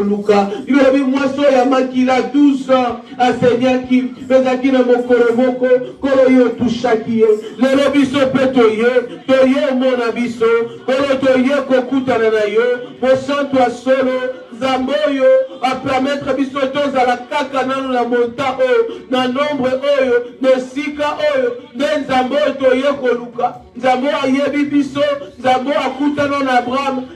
Luka, il a vu moi so ya makila 12 ans, asenyaki, bezaki na mokoro moko, kolo yo tushaki ye, lelo biso pe toye mona biso, kolo toye kokutana na yo, mosantu asolo, Zamboyo, a permettre biso tozala kaka nanu na monta oyo, na nombre oyo, na sika oyo, nde Nzambo toye koluka, Nzambo ayebi biso, Nzambo akutana na Abraham,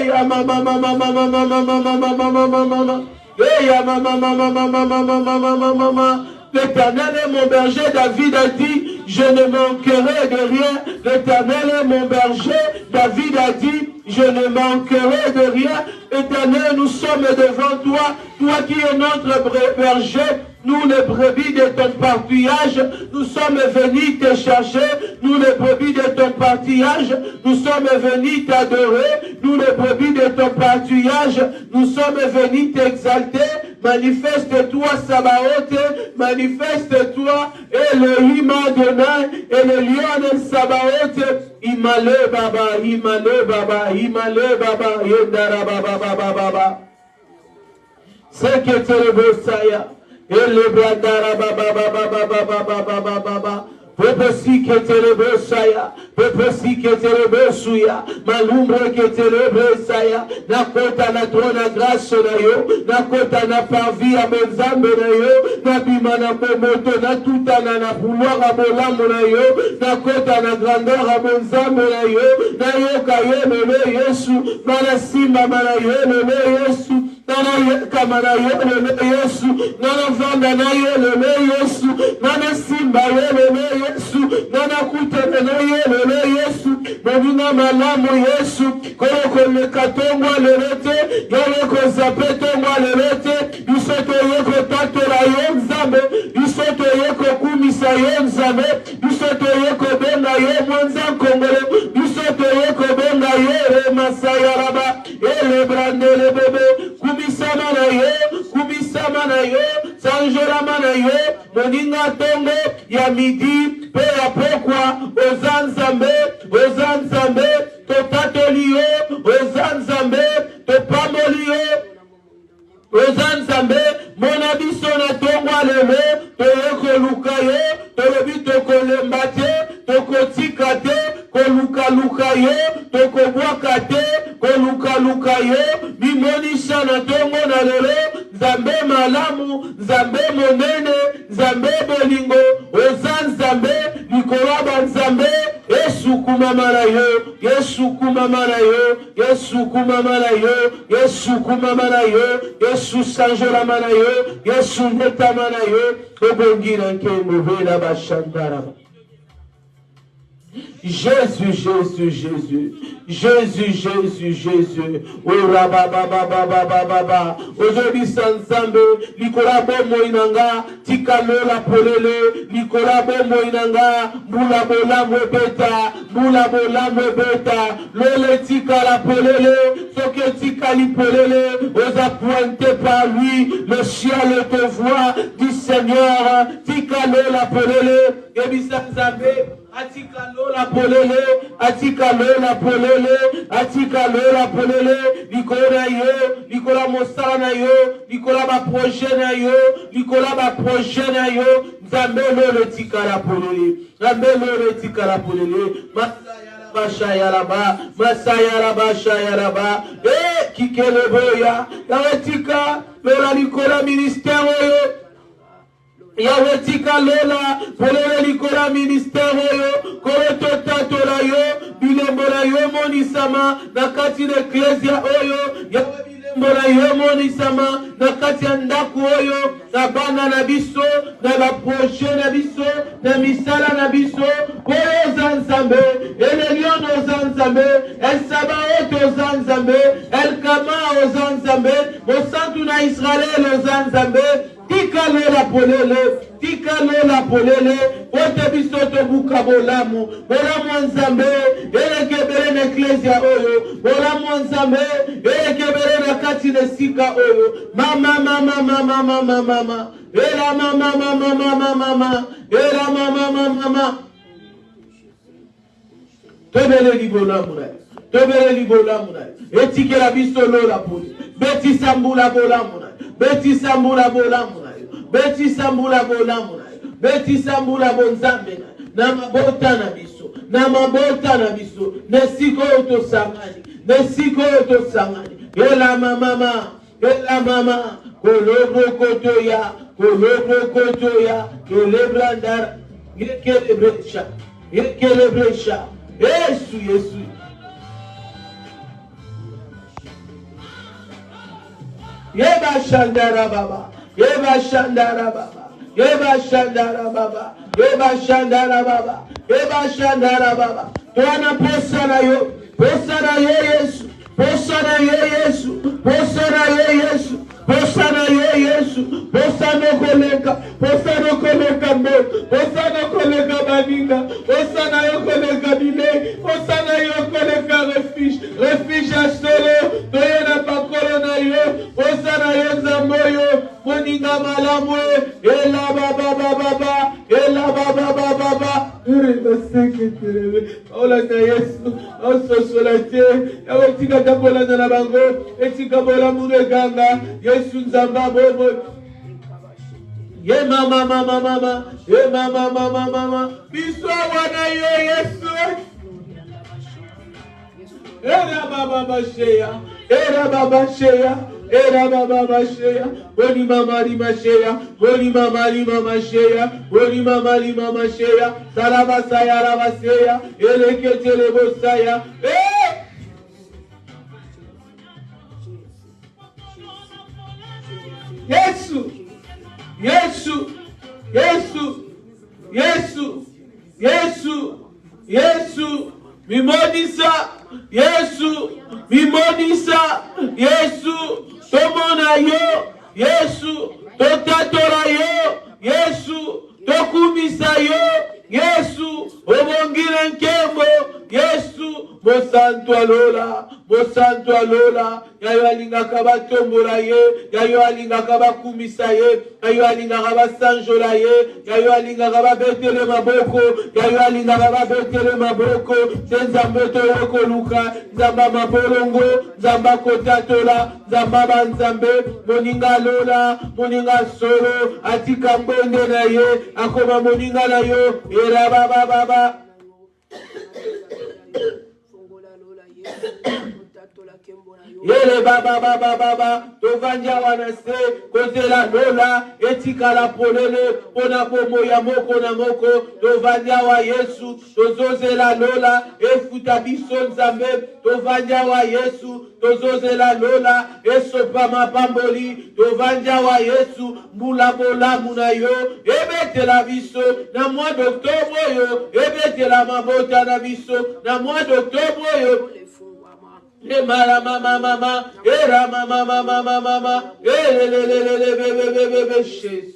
ya mama mama mama mama mama mama mama mama, ya mama mama mama mama mama mama. L'Éternel est mon berger, David a dit, je ne manquerai de rien. L'Éternel est mon berger, David a dit, je ne manquerai de rien. Éternel, nous sommes devant toi, toi qui es notre berger, nous les brebis de ton partillage, nous sommes venus te chercher, nous les brebis de ton partillage, nous sommes venus t'adorer, nous les brebis de ton partillage, nous sommes venus t'exalter. Manifeste-toi, Sabaoth, manifeste-toi, Elohim Adonai, et le lion de Sabaoth, Imale Baba, Imale Baba, Imale Baba, Yendara Baba Baba Baba. C'est que tu es le Bosaya, et le Bradara Baba Baba Baba Baba Baba Baba. Pepe si que te le besaya, pepe si que te le besuya, malumbre que te le besaya, na kota na trona grâce na yo, na kota na parvi a menzambe na yo, na bima na momoto na tutana na pouvoir a molambo na yo, na kota na grandeur a menzambe na yo, na yo kaye mele Yesu, na simba mana yo mele Yesu, na kamana yo mele Yesu, na vanda na yo mele Yesu, na simba yo mele Yesu, nana kutana na yele Yesu, nabina malamu Yesu, koko lekatongwa lelete, yoko zapetongwa lelete, yusoto yoko tatola yonzambe, yusoto yoko kumisa yonzambe, yusoto yoko benga ye mwanza kongole, yusoto yoko benga ye masaya raba, ele brandele bebe, kumisa mana yo, sanjora mana yo, moninga tongo ya midi, pe apokwa, ozanzambe, totatolio, ozanzambe, topamolio, ozanzambe, monabiso na tongwa lele, toyeko lukaye, tolobi tokolembate, tokotikate, kolukalukaye, tokobwakate, kolukalukaye, bimonisha na tongo na lele, Zambe malamu, Zambe monene, Zambe bolingo, ozanzambe, Nikolaba nzambe, Yesu kumamana yo, Yesu kumamana yo, Yesu kumamana yo, Yesu kumamana yo, Yesu sanjola mana yo, Yesu neta mana yo, obongira nke mubela bashandara. Jésus, Jésus, Jésus, Jésus, Jésus, Jésus, oh rabababababababa, aujourd'hui sans zambe, Nicolas Bomo inanga, tikalola polele, Nicolas Bomo inanga, mula bola mwebeta, lole tikala polele, soke tikali polele, osa pointé par lui, le ciel te voit, dit Seigneur, tikalola polele, ebisa zambe, atikalola polele, atikalola polele, Nicolas yo, Nicolas mosala na yo, Nicolas ba projet na yo, Nicolas ba projet na yo, Nzambe le tikala polele, Nzambe le tikala polele, Masayaraba, kikele boya, yawetika, lola Nicolas ministère oyo, yawetika lola, polele Nicolas ministère oyo, koroto tatola yo, bilembora yo monisama, nakati l'ecclesia oyo, yawe bilembora yo monisama, nakati andaku oyo, na bana na biso, na ba projet na biso, na misala na biso, oyo zanzambe, elelion ozanzambe, el sabaoth ozanzambe, el kama ozanzambe, mosantu na Israel ozanzambe, tikalola polele, ote bisoto buka bolamu nzambe, elekebere na ecclesia oyo, bolamu nzambe, elekebere na kati na sika oyo, mama, era mama, tebele di bolamu, tobele libola muna etikela biso lola poli betisa mbula bola muna betisa mbula bola muna betisa mbula bola muna betisa mbula bonzambe na mabota na biso na mabota na biso nesiko otosangani nesiko otosangani ela mama kolobro kotoya kelebrandara yekelebresha Yesu Yeba Shandara Baba Yeba Shandara Baba Yeba Shandara Baba Yeba Shandara Baba Yeba Shandara Baba Tuana posana yo Yesu posana ye Yesu posana ye Yesu posana ye Yesu posana koleka mbo posana koleka baninga posana yo koleka dile posana yo koleka refuge asolo toyena pakolo na yo posana yo zamboyo moninga malamwe ela baba Reba seketerebe ola na Yesu ososolate yawetika tabola na bango etika bola muneganga Yesu nzamba bobo ye mama biso wana yo Yesu era baba sheya Boni mama lima sheya Salaba saya laba seya Eleketele bosaya Yesu Mimonisa Yesu Tomona yo Yesu Totatora yo Yesu Tokumisa yo Yesu Obongire nkembo Yesu Mosantu alola Yayo alinga kaba tombola ye Yayo alinga kaba kumisa ye Yayo alinga kaba sanjola ye Yayo alinga kaba betele maboko Yayo alinga kaba betele maboko Senzambeto yoko luka Nzamba mabolongo Nzamba kotatola Nzamba banzambe Moninga lola Moninga solo Atika mbende na ye Akoma moninga na yo Era baba Yele baba tovanja wanase kozela lola etika la polele pona bomo ya moko na moko tovanja wa Yesu tozozela lola efuta biso nzambe tovanja wa Yesu tozozela lola esopa mapamboli tovanja wa Yesu mbula bola muna yo ebetela biso na mois d'octobre yo ebetela mabota na biso na mois d'octobre yo Mama, era mama, Jésus.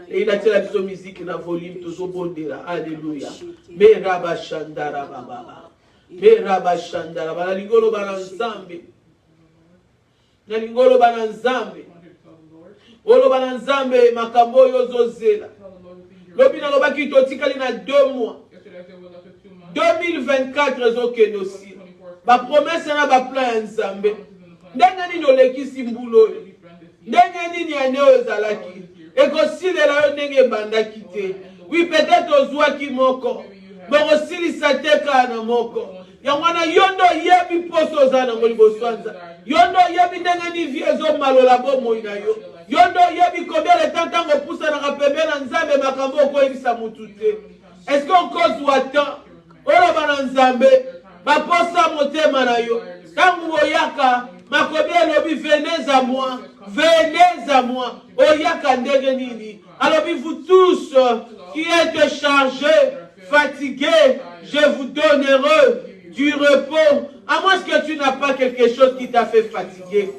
Et il a tiré la vision musique dans volume toujours bondera. Alléluia. Mais Rabashandara baba. Mais Rabashandara baba. Lingolo bananzambe. Lingolo bananzambe. Olo bananzambe makambo yozozela. Lobina lobaki totikali na 2 mois. 2024 ezokende aussi. Ba promesse na ba plan nzambe. Ndenge nini olekisi mbulo. Ndenge nini aneo ezalaki. Ekosilela yo ndenge bandaki te. Oui peut-être ozwaki moko. Bokosilisa te kana moko. Yangwana yondo yebi poso zana ngoli boswanza. Yondo yebi ndenge ni viezo malola bomo ina yo. Yondo yebi combien de temps tango poussa na kapembe na nzambe makambo ko ibisa mutu te. Est-ce qu'on cause wata? Ora bana nzambe ba posa motema na yo. Tango oyaka makobi elobi venez à moi. Oyaka ndenge nini? Alors vous tous qui êtes chargés, fatigués, je vous donnerai du repos. À moins que tu n'as pas quelque chose qui t'a fait fatiguer.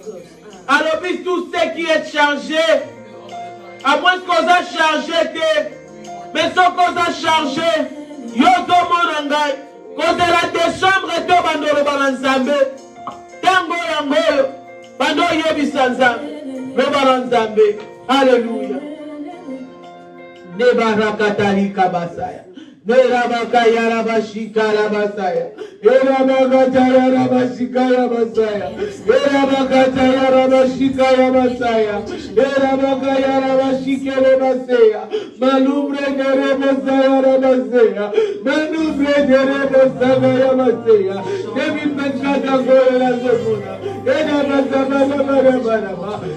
Alors tous ceux qui êtes chargés, à moins qu'on a chargé, mais sans qu'on a chargé, yoto monangai, qu'on la décembre et to bandolo balanzambe, tango yangoyo, bando yebi sanzambe, no balanzambe, alléluia. Nebarakatari kabasaya. Nerabakaya rabashika rabasaya. Erabakataya rabashika rabasaya. Erabakataya rabashika rabasaya. Erabakaya rabashika rabasaya. Malumbre derebasaya rabasaya. Malumbre derebasaya rabasaya. Devi pechada gore la zemuna. Erabakabalabarabara.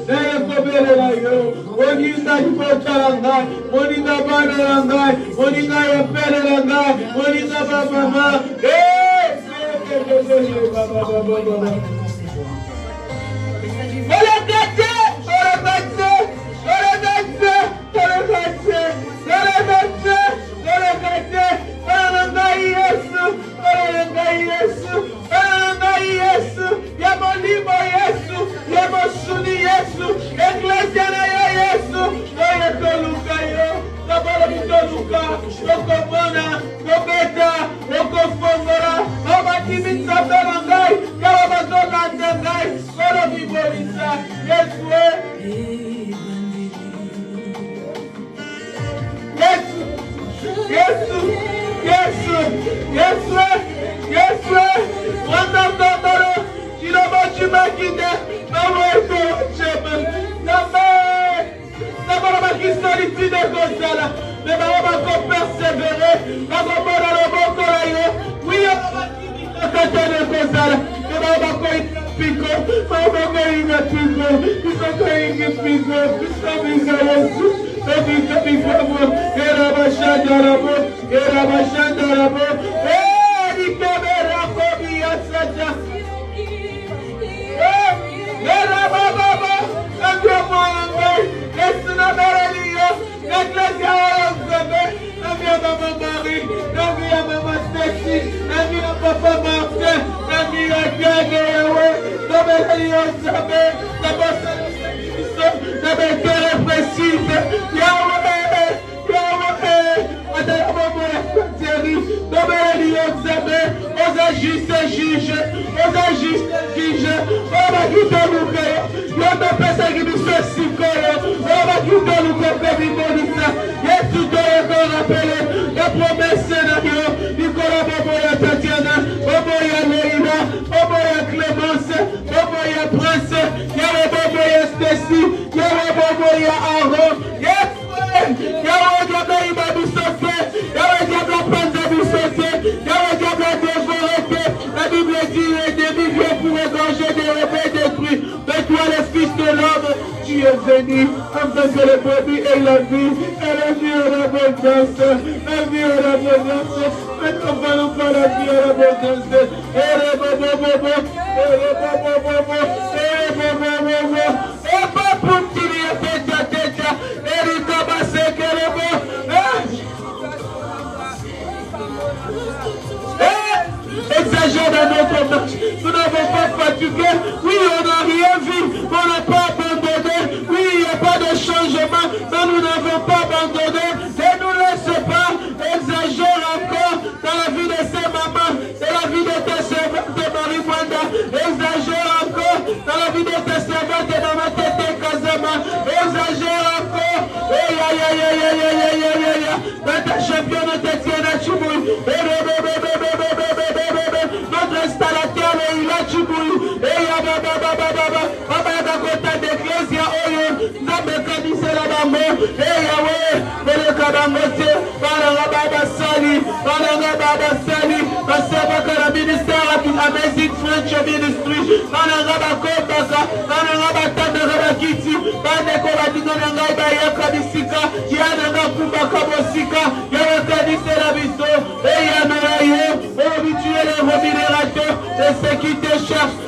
Erekobelelayo. Onita ipocharangai. Onita banarangai. Onita yapelerangai. Onita babama. Exagère dans notre marche. Nous n'avons pas fatigué. Oui, on n'a rien vu. On n'a pas abandonné. Oui, il n'y a pas de changement. Mais nous n'avons pas abandonné. Ne nous laisse pas. Exagère encore dans la vie de ces mamans. Dans la vie de tes servantes de Marie-Wanda. Exagère encore dans la vie de tes servantes de Maman Tete Kazama. Exagère encore. Dans ta championne de Tiana Chouboui. Notre installateur il a Chibouy et Baba Dakota d'Ecclesia Oyo Nabekadise la Bambo et Yahweh Bele Kabangote Baba Sali Baba Sali Basaba Kara ministère Amazing French Ministry Baba Kobaka Baba Tandera Kiti Baba Dinanga Bayaka Bisika Yana Kumbaka Bosika Yana Kadise la Biso et Yana habituer les rémunérateurs de ceux qui te cherchent.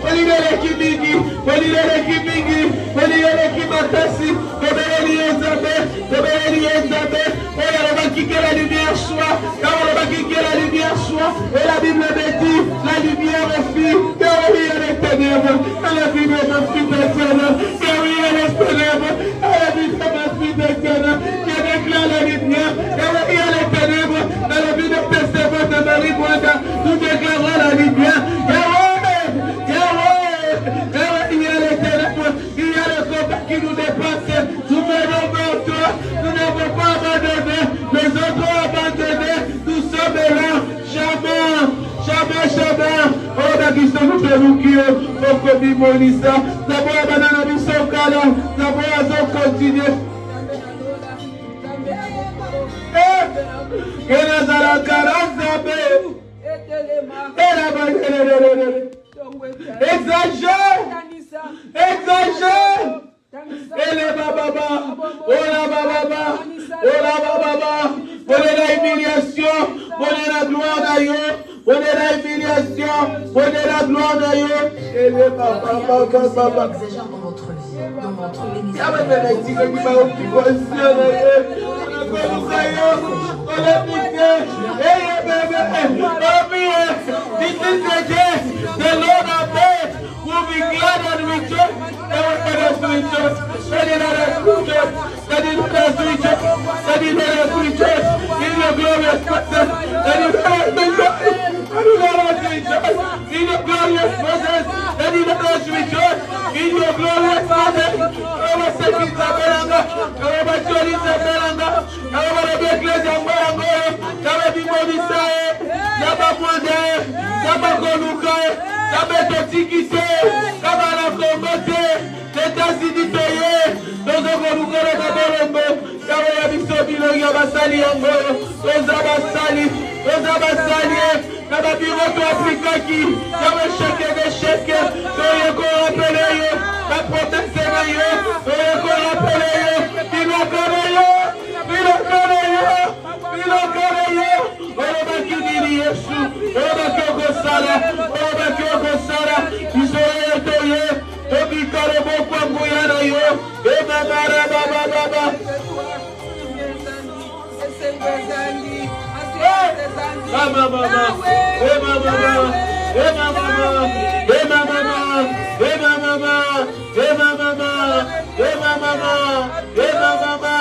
Olivere Kimingi, Olivere Kimingi, Olivere Kimatasi, Obéli Ezabe, Oya, on va quitter la lumière, soit, on va quitter la Bible me dit, la lumière aussi, que oui, elle est ténèbres. Elle a vu de ma suite éternelle, que oui, elle est ténèbres. Elle a vu de ma suite éternelle, qui déclare la lumière, que oui, elle est ténèbres. Elle a vu de tes servants de Marie-Wanda, nous déclarons la lumière. Il y a le combat qui nous dépasse. Nous venons vers toi. Nous n'avons pas abandonné. Les autres ont abandonné. Nous sommes là. Jamais. Jamais, jamais. Oh, la question nous fait nous qui ont commis Monissa. D'abord, abandonné la mission Kala. D'abord, ils ont continué. Et la exagère. Exagère. Et les bababa. Oh la bababa. Oh la bababa. Prenez la humiliation. Prenez la gloire d'ailleurs. Prenez la humiliation. Prenez la gloire d'ailleurs. Et les bababa. Exagère dans votre vie, dans votre ministère. This is the day the Lord has made. We'll be glad and rejoice. Let us rejoice. Let us rejoice. Let us rejoice. Let us rejoice. In your glorious presence. Let us rejoice. Let us rejoice. In your glorious presence. Let us rejoice. In your glorious presence. Kama sekita belanga. Kama chorisa belanga. Kama rebekleja belanga. Kama bimonisae. Kama mwande. Kama kolukae. Kama totikite. Kama la kombote. L'état-unis toye. Nous avons le Kabolombo. Kama ya bisobilo ya basali yango. Oza basali. Oza basali. Kama biroto Afrikaki. Kama cheke de cheke. Toye ko rappele yo. La promesse na yo. Toye ko rappele yo. Bilo kore yo. Bilo kore yo. Bilo kore yo. Oba kidiri Yesu. Oba kyoko sala. Oba kyoko sala. Isoye toye. Obi karebo kwa nguyana yo. Eba mara baba baba. Mama mama. Eba mama. Eba mama. Eba mama. Eba mama. Eba mama. Eba mama. Eba mama.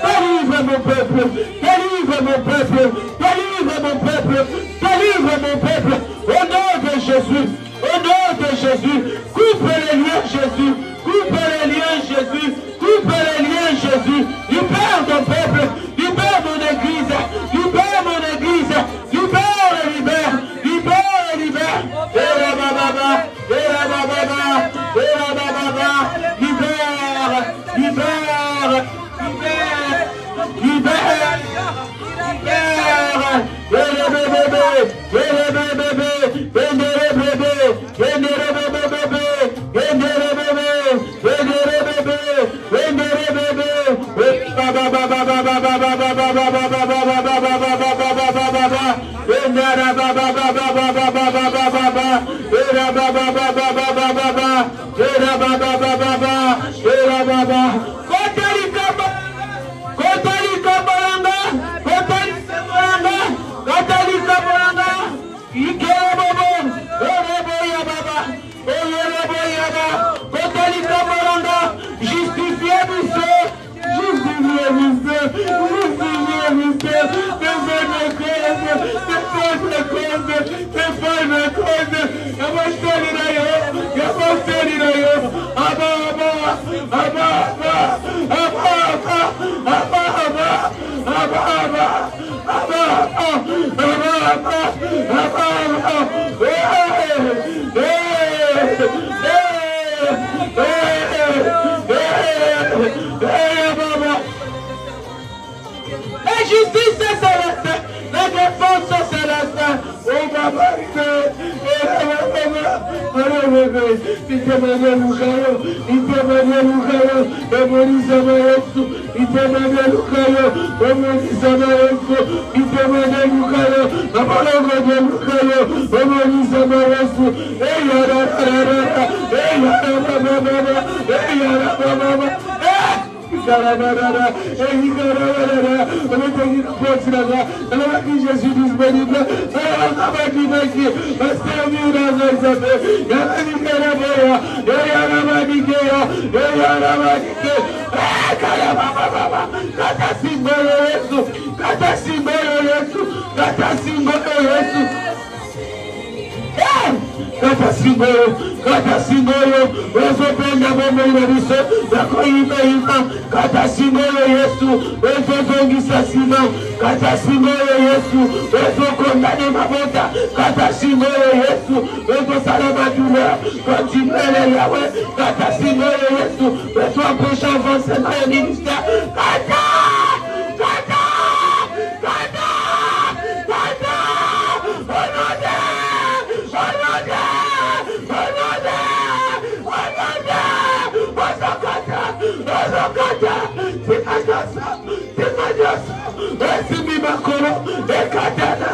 Délivre mon peuple. Délivre mon peuple. Délivre mon peuple. Délivre mon peuple. Au nom de Jésus. Au nom de Jésus. Coupe les liens Jésus. Coupe les liens Jésus. Coupe les liens Jésus. Libère ton peuple. Libère mon église. Libère mon église. Libère et libère. Libère et libère. Et la bababa. Et la bababa. Et la bababa. Libère. Libère. Libère. Libère. Libère. Et le bébé. Et le bébé. Et le bébé. Et le bébé. Et le bébé. Et le bébé. Et le bébé. Baba baba baba baba baba baba baba baba baba. Endara baba baba baba baba baba. Era baba baba baba baba. Era baba baba baba. Era baba. Kotari kaba. Kotari kabaranga. Kotari kabaranga. Kotari kabaranga. Ikere bobo. Orebo ya baba. Orebo ya baba. Kotari kabaranga. Justifiez-vous. Justifiez-vous. Justifiez-vous. La justice c'est céleste, la défense c'est céleste. Oh baba, Jésus disponible. Kata singolo, wezopenda bombe inabiso, yako ima, kata singolo Yesu, wezozongisa sima, kata singolo Yesu, wezokondane mabota, kata singolo Yesu, wezosalama douleur, continuele Yahweh, kata singolo Yesu, wezoapesha avance na ministère, kata! Esimi makoro, ekatana,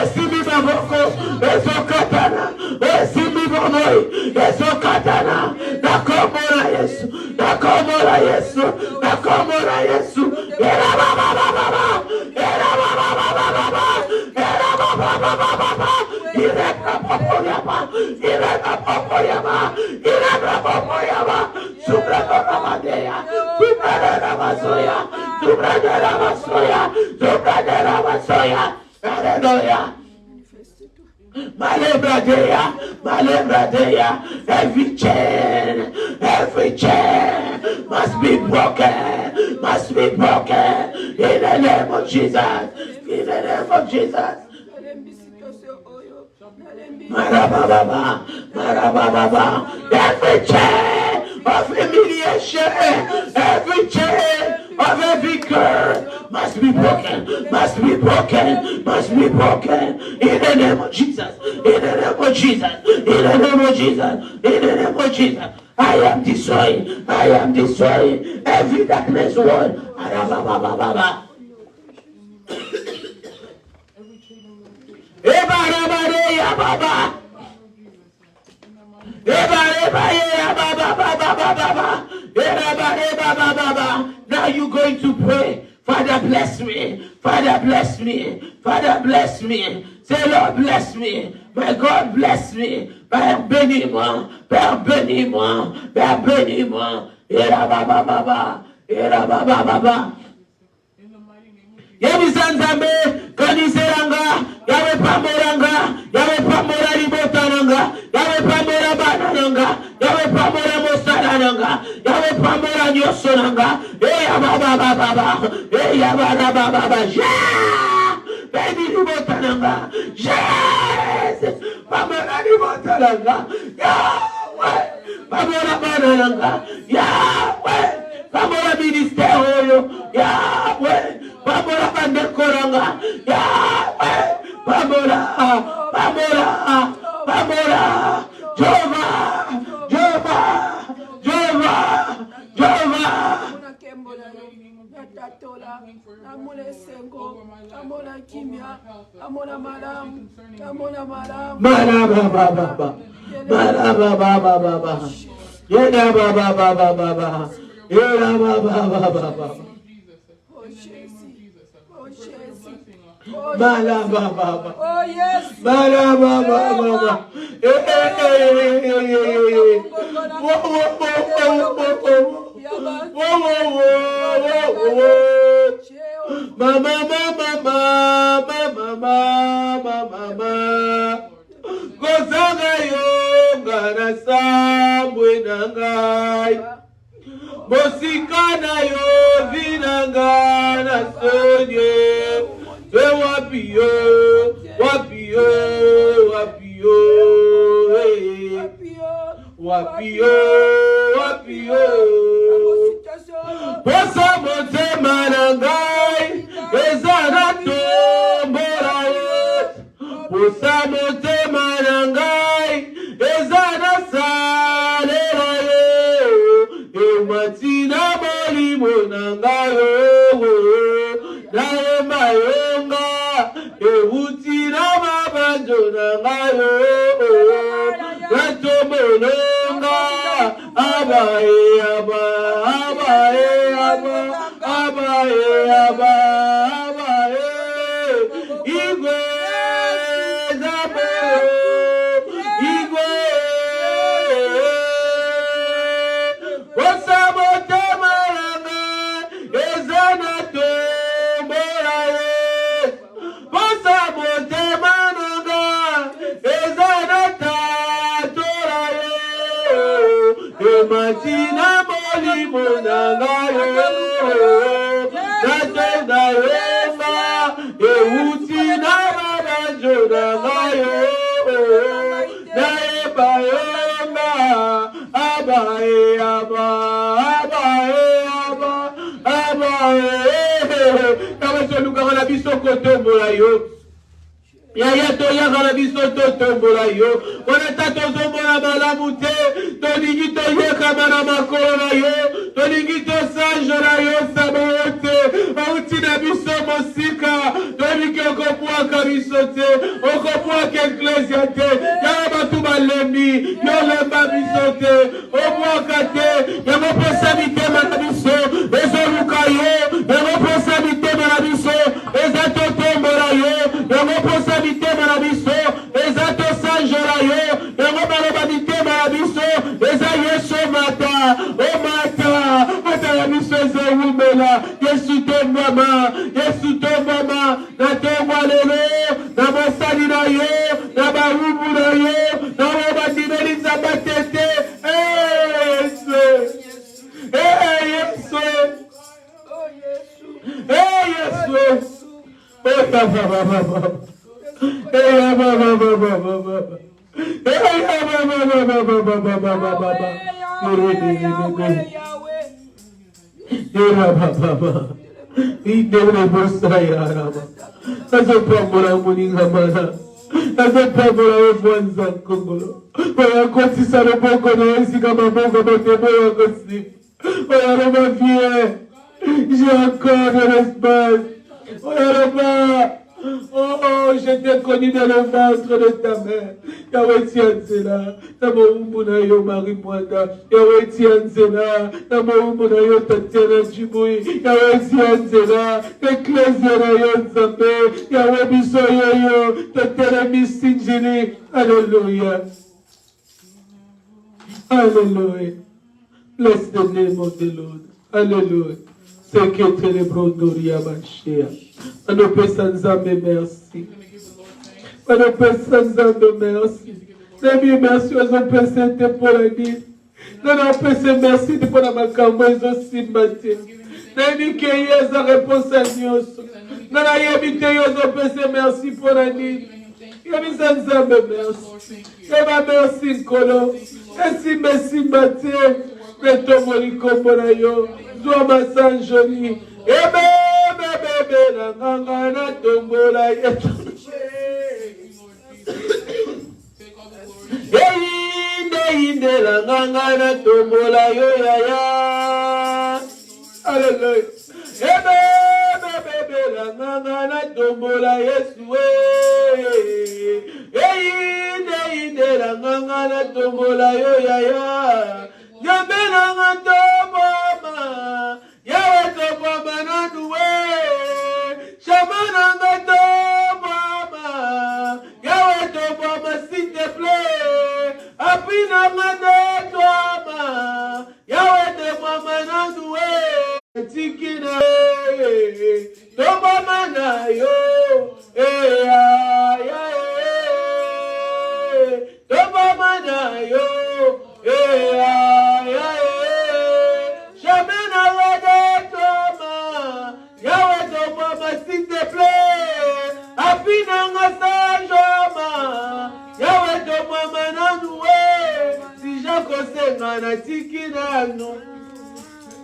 esimi maboko, esokatana, esimi bomoi, esokatana, nakomora Yesu, nakomora Yesu, nakomora Yesu, era baba baba, era baba baba, era baba baba, ireka popoyama, ireka popoyama, ireka popoyama, subrata madeya, subrata masoya, subrata masoya, subrata masoya, hallelujah. Malebradea, every chain must be broken, in the name of Jesus, in the name of Jesus. Marababa, every chain of humiliation, every chain of every curse must be broken, in the name of Jesus, in the name of Jesus, in the name of Jesus, in the name of Jesus. I am destroying every darkness word. Marababa. Now you're going to pray. Father, bless me. Father, bless me. Father, bless me. Say, Lord, bless me. My God, bless me. Père, bénis-moi. Père, bénis-moi. Père, bénis-moi. Yabizanzambe, kaniseranga, yawe pamoranga, yawe pamora libotananga, yawe pamora banananga, yawe pamora mosarananga, yawe pamora nyosonanga, baba, baba, yeah! Baby libotananga, yes! Pamora libotananga, Yahweh! Pamora banananga, Yahweh! Pamora ministère, Yahweh! Pamora bandekoranga, Yahweh, Pamora, Jehovah. Baba. Oh yes. Baba. Mama. Gozanga yonga na sambwe nangai. Mosikana yo vinanga na sonye. Wapio, Posa mote manangai, ezana tombora yot. Posa mote manangai, ezana salera yo. Matina moli monangayo, nae mayonga, utina mabanjo nangayo, gato mononga, abae. matina molimo nangayo natonda yoma euti na babanjo nangayo naeba yoma abae aba kama toluka na biso kotombola yo Yaya toyaka na biso totombola yo wana tatozomona malamu te tolingi toyekama na makolo na yo tolingi tosanjo na yo sabayo te auti na biso mosika tolingi okobwaka biso te okobwaka eklesia te yaya batu balembi yolemba biso te obwaka te yango pesa mitema na biso ezoluka yo yango pesa mitema na biso eza totombola yo yango pesa mitema na biso eza tosanjola yo yango baloba mitema na biso eza yesu mata o mata ata ya biso ezewumela yesu tombwama na tongwa lelo na mosali na yo na bawumbu na yo na bobandimeli nzambe tete yesu j'ai encore de l'espace. Oh, je t'ai connu dans le ventre de ta mère. Yahweh Tianzela, Namo Umbuna yo Marimwanda, Yahweh Tianzela, Namo Umbuna yo Tatiana Jibui, Yahweh Tianzela, Ecclesia yo Nzambe, Yahweh Biso yo, Tatiana Missinjini. Alléluia. Alléluia. Bless the name of the Lord. Alléluia. C'est que tu es brondoria machia. Nous pensons Nzambe merci. Nous pensons Nzambe merci. Nous merci aux pensées pour la nuit. Nous pensons merci pour la makambo aussi matin. Nous que y a réponse à Dieu. Nous habité aux pensées merci pour la nuit. Yami Nzambe merci. Yaba merci Nkolo. Merci matin. Metomoli kombona yo. Zoma sanjoli. Bebe la nganga na tombola yetu. Inde la nganga na tombola yo yaya. Alléluia. Bebe la nganga na tombola Yesu. Inde la nganga na tombola yo yaya. Yambe la nganga mama. Yawe tobama nanduwe. Shamananga tobama. Yawe tobama s'il te plaît. Apina ngane tobama. Yawe tobama nanduwe. Tikina tobama na yo. Tobama na yo. S'il te plaît, apinanga sanjoma, yawe tomwa mananoué, si jako senga na tikinano,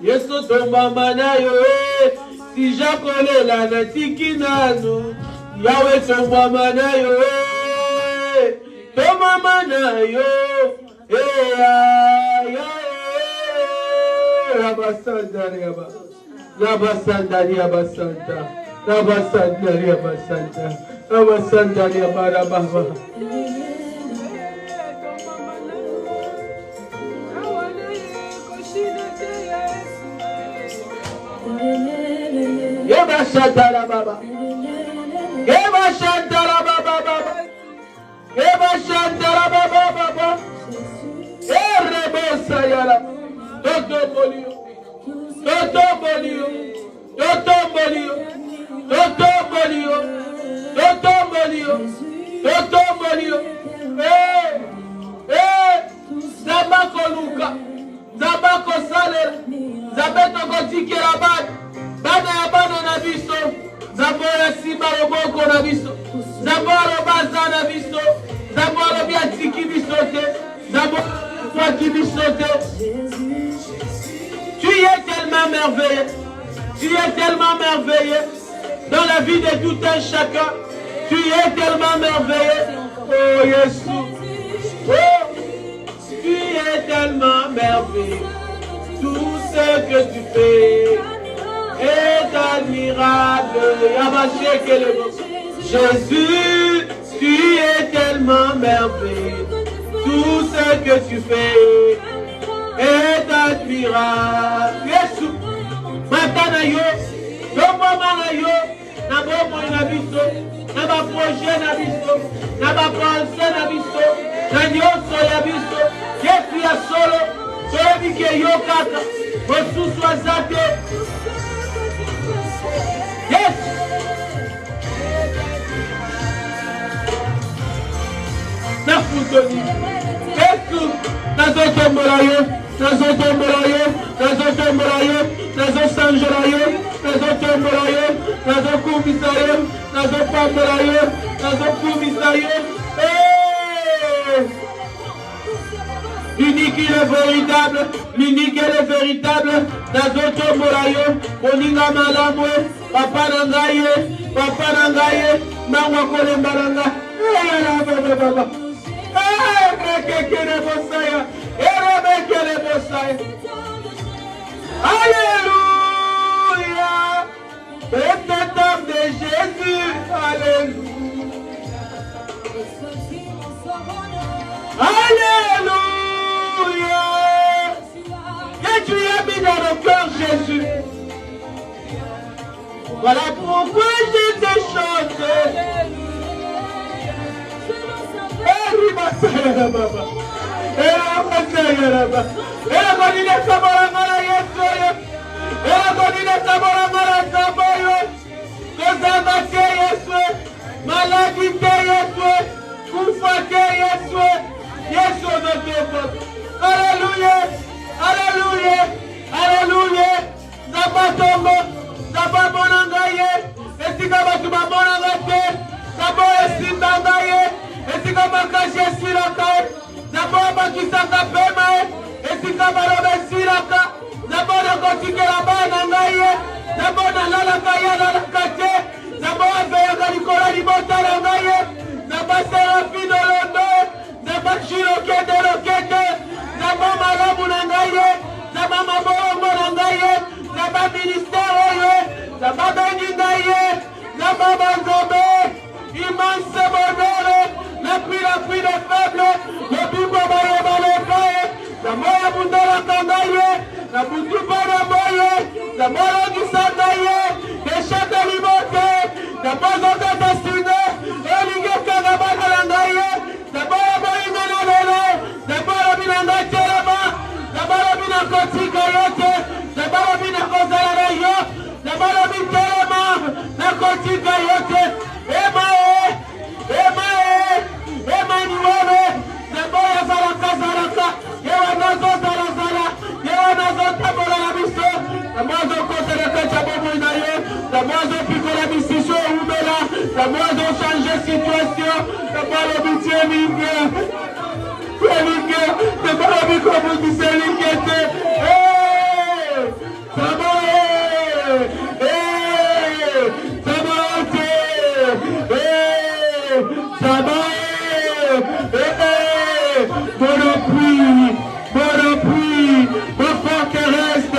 yeso tomba manayo, si jako lela na tikinano, yawe tomba manayo, tomba manayo, Rabasanda, Rabasanda, kosalela. Nzambe tokotikela bana ya bana na biso. Nzambe asimba loboko na biso. Nzambe alobaza na biso. Nzambe alobi atiki biso te. Nzambe atwaki biso te. Tu es tellement merveilleux. Tu es tellement merveilleux dans la vie de tout un chacun. Tu es tellement merveilleux. Oh Jésus. Oh, tu es tellement merveilleux. Tout ce que tu fais est admirable. Jésus, tu es tellement merveilleux. Tout ce que tu fais est admirable. Jésus, maintenant yo, na bomo na biso, na ba projet na biso, na ba pensée na biso, na nyonso ya biso. Yesu ya solo, toyebi ke yo kaka, mosusu aza te. Yes! Nafutoni. Yesu, nazotombola yo, nazotombola yo, nazotombola yo, nazosanjola yo, nazotombola yo, nazokumisa yo, nazopambola yo, nazokumisa yo. L'unique il est véritable, l'unique elle est véritable. Nazotombola yo, moninga malamu, papa nangaye, mangwa kolemba nanga. Baba. Alléluia. Cet homme de Jésus. Alléluia. Alléluia. Que tu as mis dans le cœur Jésus. Voilà pourquoi je te chante. Alléluia, alléluia, alléluia. Zabatombo, zababonangaye, esika batu babonangate, zabo esimbangaye. Esika makashi esiraka, zabo bakisaka pema, esika barobe esiraka, zabo nakotikela bana ngaye, zabo nalalaka ya lalakate, zabo aveyaka likola libota na ngaye, zabo serafino londo, zabo shirokete lokete, zabo malamu na ngaye, zabo mabongo na ngaye, zabo ministère oyo, zabo bengi ngaye, zabo banzobe, immense bonheur. La pluie des faibles, le bibo baroba le paye, la moya bundala kangaye, la butupa na moye, la moya du sandaye, les chats de liberté, la bozo de destinée, et l'igué kagabana langaye, la moya boyina na lele, la moya binanga telema, la moya bina kotika yote, la moya bina kozala na yo, la moya bitelema, la kotika yote, Emmanuel, Zaboya Zaraka Zaraka, Yewanazo Zarazara, Yewanazo Tabola la Biso, Zamozo Kote de Kachabobo Nayo, Zamozo Pico la Bissicho Oubela, Zamozo changer situation, Zamozo Bitielingue, Zamozo Bico Boutiselingue, mon forteresse,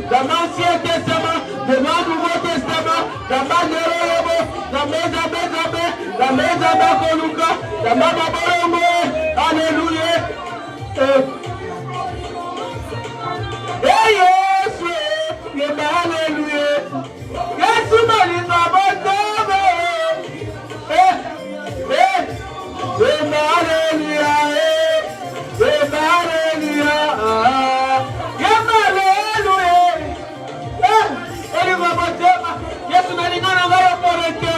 dans l'Ancien Testament, dans le Nouveau Testament, dans le Kameza bakoluka. Kamama bolomo. Alléluia. Yesu. Yeba alléluia. Yesu malinga botome. Yeba alléluia. Yeba alléluia. Yeba alléluia. Oliva botoma. Yesu nalingana ngalo poreke.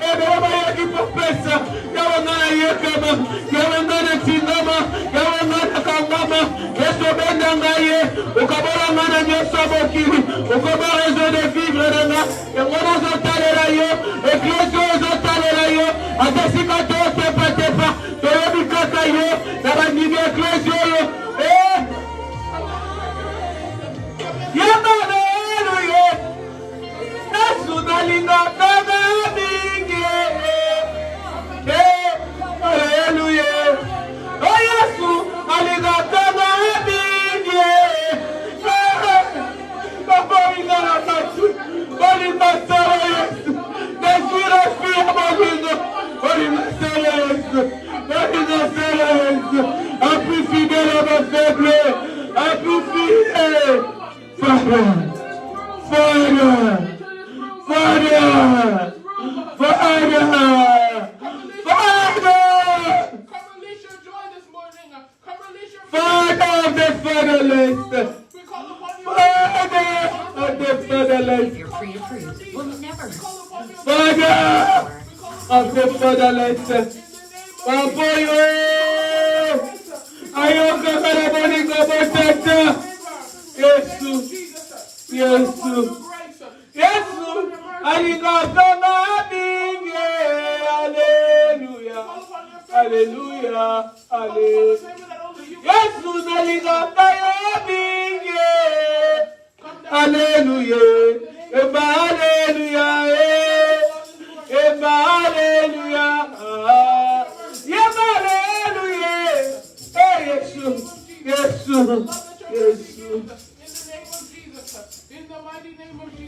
Ebeba yaki popesa. Yawangana yekama. Yawangana tindama. Yawangana kangama. Yesu benda ngaye. Ukabora ngana nyosa bokiri. Ukabora rezo de vivre nanga. Yangona zotalela yo. Eklesio zotalela yo. Atesika to tepa. Toyobi kaka yo. Nabandigi eklesio yo. Yamaleluye. Yesu nalinga kama mingi. Hallelujah. Oh Yesu nalinga kama mingi. Baba ingana tatu. Bali masala Yesu. Desira spia magundo. Bali masala Yesu. Bali masala Yesu. Un plus fidèle à ma faible. Un plus fidèle. Father. Father of the fatherless. Father of the fatherless. If you're pre-approved, we'll never miss. Father of the fatherless. Papa yo. Ayoka karaboni kabotata. Yesu. Aligakama mingi. Alléluia. Yesu naligakama mingi. Alléluia. Eba alléluia. Eba alléluia. Eba alléluia. Yesu.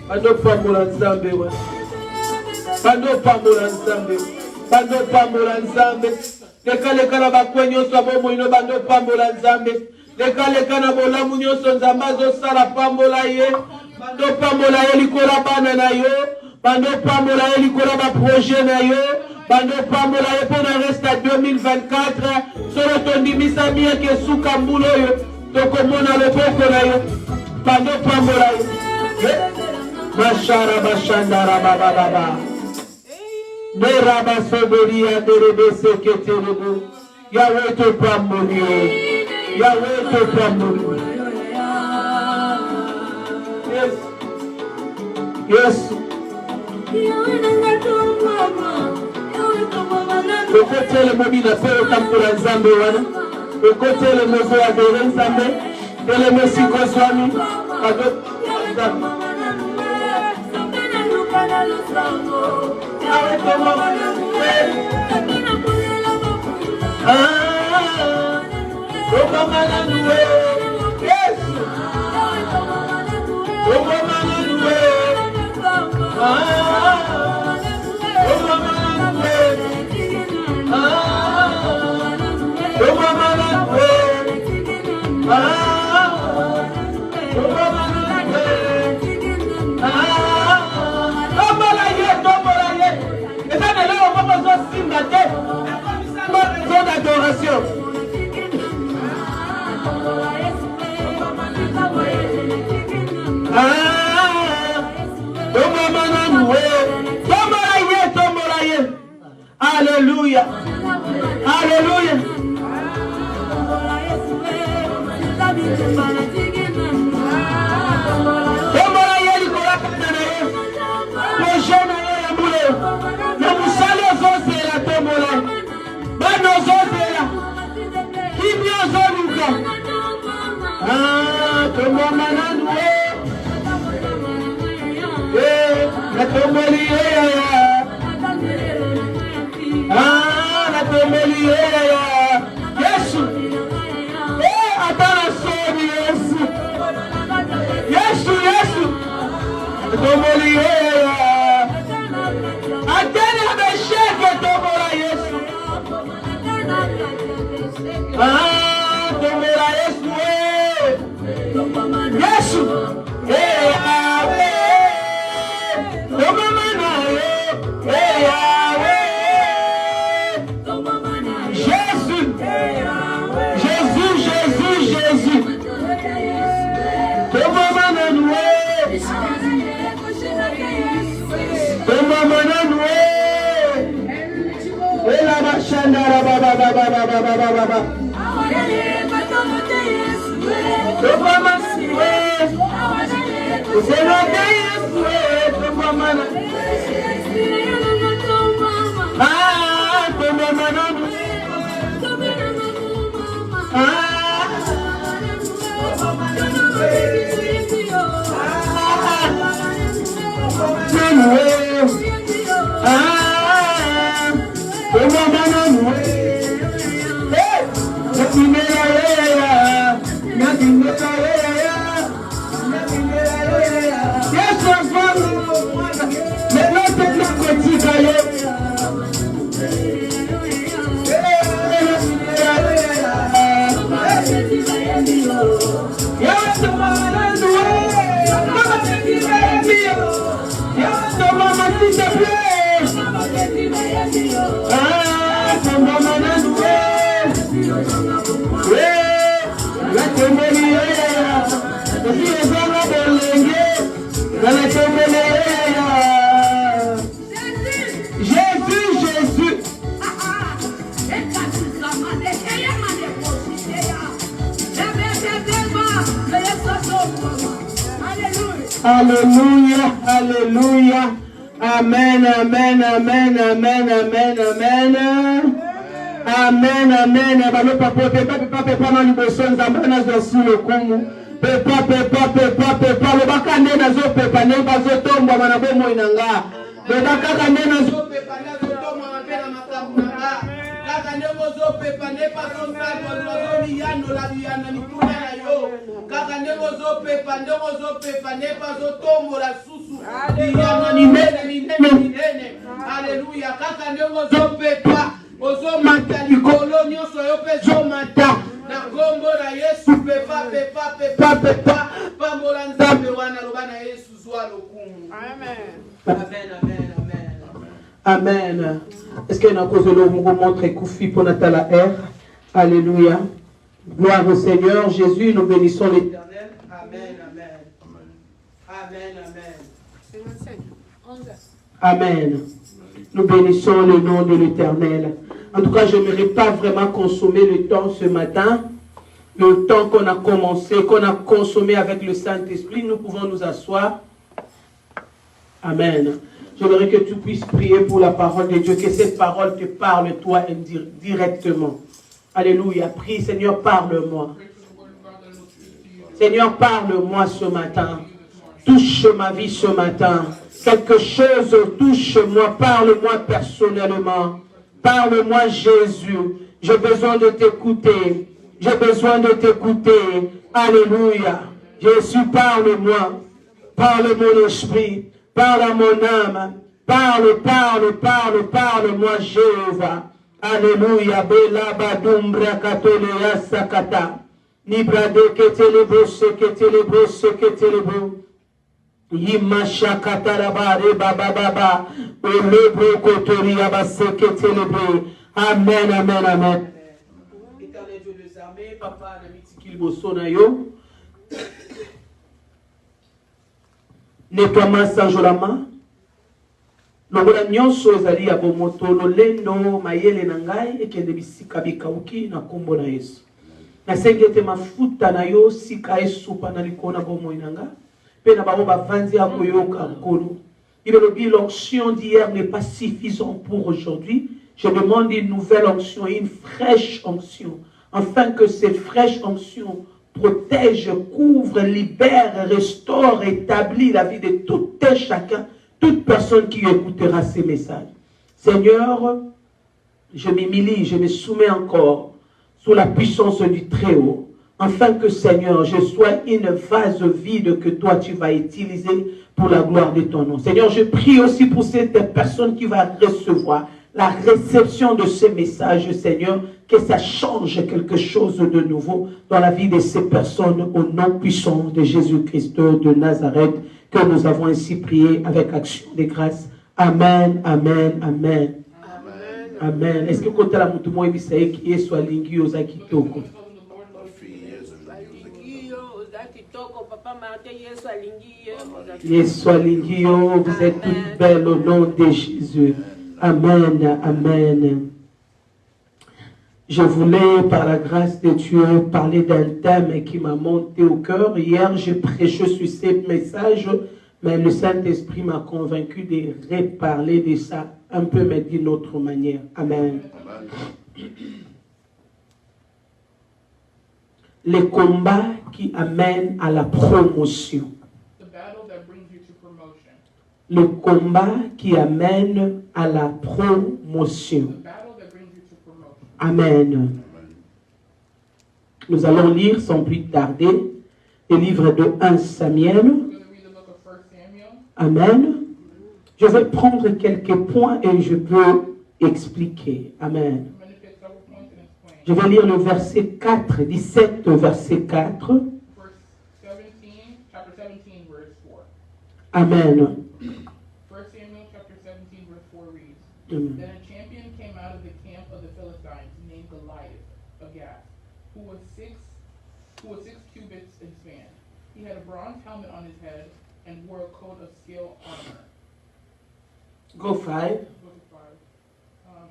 Bando pambola nzambe wa. Bando pambola nzambe. Leka na bakwe nyonso abomo ino bando pambola nzambe. Leka na bolamu nyonso nzambe azosala pambola ye. Bando pambola ye likola bana na yo. Bando pambola ye likola ba projet na yo. Bando pambola ye pona resta 2024. Solo tondimisa mie ke suka mbulo yo. Tokomona loboko na yo. Bando pambola ye. Bashara bashandara baba. Meraba soberia derebe seketerebo. Yahweh to pamboli. Yes. Okotele mobile feo tampura nzambe wana. Okotele mozo ya dere nzambe. Ele mesiko swami. D'adoration. Alléluia. Yesu. Alléluia, alléluia. Amen, amen, amen, amen, amen, amen. Amen, amen. Balo papa, papa, na liboso nzambe na zosi lokumu. Pepa, le bakande na zo pepa ne bazo tomba na bomo inanga. Le bakaka ne na zo pepa na zo tomba na pena makamu na. Kaka ne bozo pepa ne pa zo salwa zo liyano la liyana ni kuna na yo. Kaka ne bozo pepa ne pa zo tombo la susu. Liyana ni nene. Alléluia. Kaka ne bozo pepa ozo mata likolo nyonso yo pe zo mata. Na kombo na Yesu pepa pambola nzambe wana lobana Yesu zwa lokumu. Amen. Amen. Est-ce qu'il y a une cause de l'eau vous montre Koufi pour Natala R? Alléluia. Gloire au Seigneur Jésus, nous bénissons l'Éternel. Amen. Nous bénissons le nom de l'Éternel. En tout cas, je n'aimerais pas vraiment consommer le temps ce matin. Le temps qu'on a commencé, qu'on a consommé avec le Saint-Esprit, nous pouvons nous asseoir. Amen. J'aimerais que tu puisses prier pour la parole de Dieu, que cette parole te parle toi directement. Alléluia. Prie, Seigneur, parle-moi. Seigneur, parle-moi ce matin. Touche ma vie ce matin. Quelque chose touche-moi, parle-moi personnellement. Parle-moi, Jésus. J'ai besoin de t'écouter. J'ai besoin de t'écouter. Alléluia. Jésus, parle-moi. Parle mon esprit. Parle à mon âme. Parle-moi, Jéhovah. Alléluia. Bela badumbra katolea sakata. Nibrade ketelebo seketelebo. Yimashakatarabare baba. Olebro kotoria baseketelebo. Amen. Éternel Dieu des armées, papa namitikili bosona yo. Nettoie-moi sanjolama. Longola nyonso ezali ya bomoto lolendo mayele na ngai ekende bisika bikauki na kombo na Yesu. Nasengi ete mafuta na yo sika esupa na likona bomoi na nga. Pe na bango bavandi ya koyoka nkolo. L'onction d'hier n'est pas suffisante pour aujourd'hui. Je demande une nouvelle onction, une fraîche onction, afin que cette fraîche onction protège, couvre, libère, restaure, établit la vie de tout et chacun, toute personne qui écoutera ces messages. Seigneur, je m'humilie, je me soumets encore sous la puissance du Très-Haut, afin que, Seigneur, je sois une vase vide que toi tu vas utiliser pour la gloire de ton nom. Seigneur, je prie aussi pour cette personne qui va recevoir la réception de ce message, Seigneur, que ça change quelque chose de nouveau dans la vie de ces personnes au nom puissant de Jésus-Christ de Nazareth, que nous avons ainsi prié avec action de grâce. Amen, amen, amen. Amen. Est-ce que quand la mutumo ibisaye ki Yesu alingi oza kitoko? Yesu alingi yo, vous êtes toutes belles au nom de Jésus. Amen, amen. Je voulais, par la grâce de Dieu, parler d'un thème qui m'a monté au cœur. Hier, j'ai prêché sur ces messages, mais le Saint-Esprit m'a convaincu de reparler de ça un peu, mais d'une autre manière. Amen. Les combats qui amènent à la promotion. Le combat qui amène à la promotion. Amen. Nous allons lire sans plus tarder le livre de 1 Samuel. Amen. Je vais prendre quelques points et je peux expliquer. Amen. Je vais lire le verset 4, 17, verset 4. Amen. Amen. Then a champion came out of the camp of the Philistines named Goliath of Gath, who was six cubits in span. He had a bronze helmet on his head and wore a coat of scale armor. Go 5.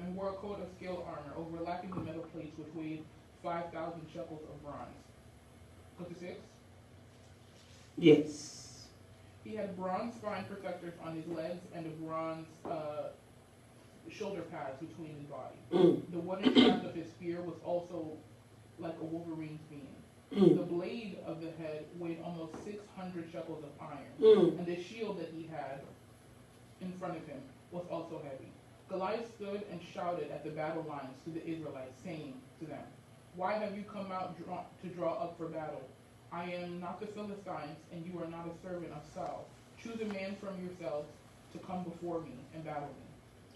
And wore a coat of scale armor, overlapping the metal plates which weighed 5,000 shekels of bronze. Go to 6. Yes. He had bronze spine protectors on his legs and a bronze shoulder pads between his body. The wooden shaft of his spear was also like a wolverine's beam. The blade of the head weighed almost 600 shekels of iron, and the shield that he had in front of him was also heavy. Goliath stood and shouted at the battle lines to the Israelites, saying to them, "Why have you come out to draw up for battle? I am not the Philistines, and you are not a servant of Saul. Choose a man from yourselves to come before me and battle me."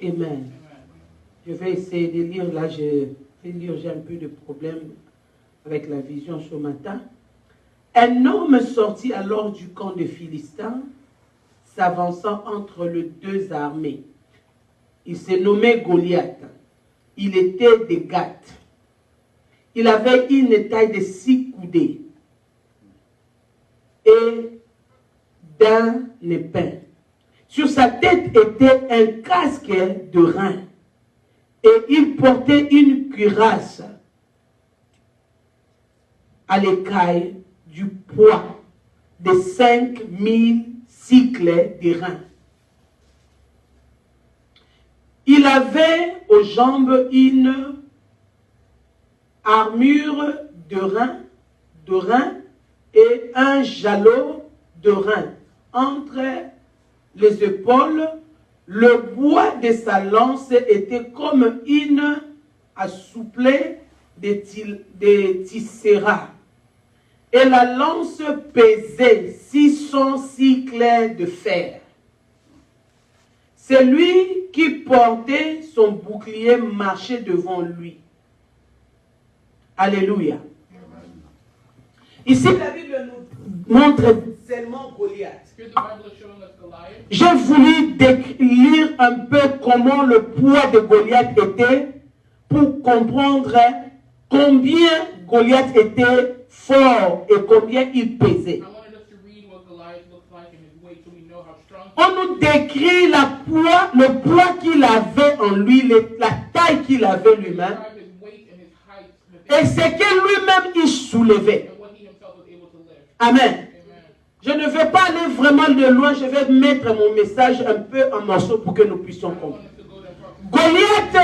Amen. Je vais essayer de lire. Là, j'ai un peu de problème avec la vision ce matin. Un homme sortit alors du camp des Philistins, s'avançant entre les deux armées. Il se nommait Goliath. Il était de Gath. Il avait une taille de 6 coudées et d'un épin. Sur sa tête était un casque de rein et il portait une cuirasse à l'écaille du poids de 5000 cycles de rein. Il avait aux jambes une armure de rein et un jalot de rein. Entre les épaules, le bois de sa lance était comme une assouplée de tisserand. Et la lance pesait 600 cycles de fer. Celui qui portait son bouclier marchait devant lui. Alléluia. Ici, la Bible nous montre seulement Goliath. J'ai voulu décrire un peu comment le poids de Goliath était pour comprendre combien Goliath était fort et combien il pesait. On nous décrit le poids qu'il avait en lui, la taille qu'il avait lui-même, et ce que lui-même il soulevait. Amen. Je ne vais pas aller vraiment de loin, je vais mettre mon message un peu en morceaux pour que nous puissions comprendre. Goliath,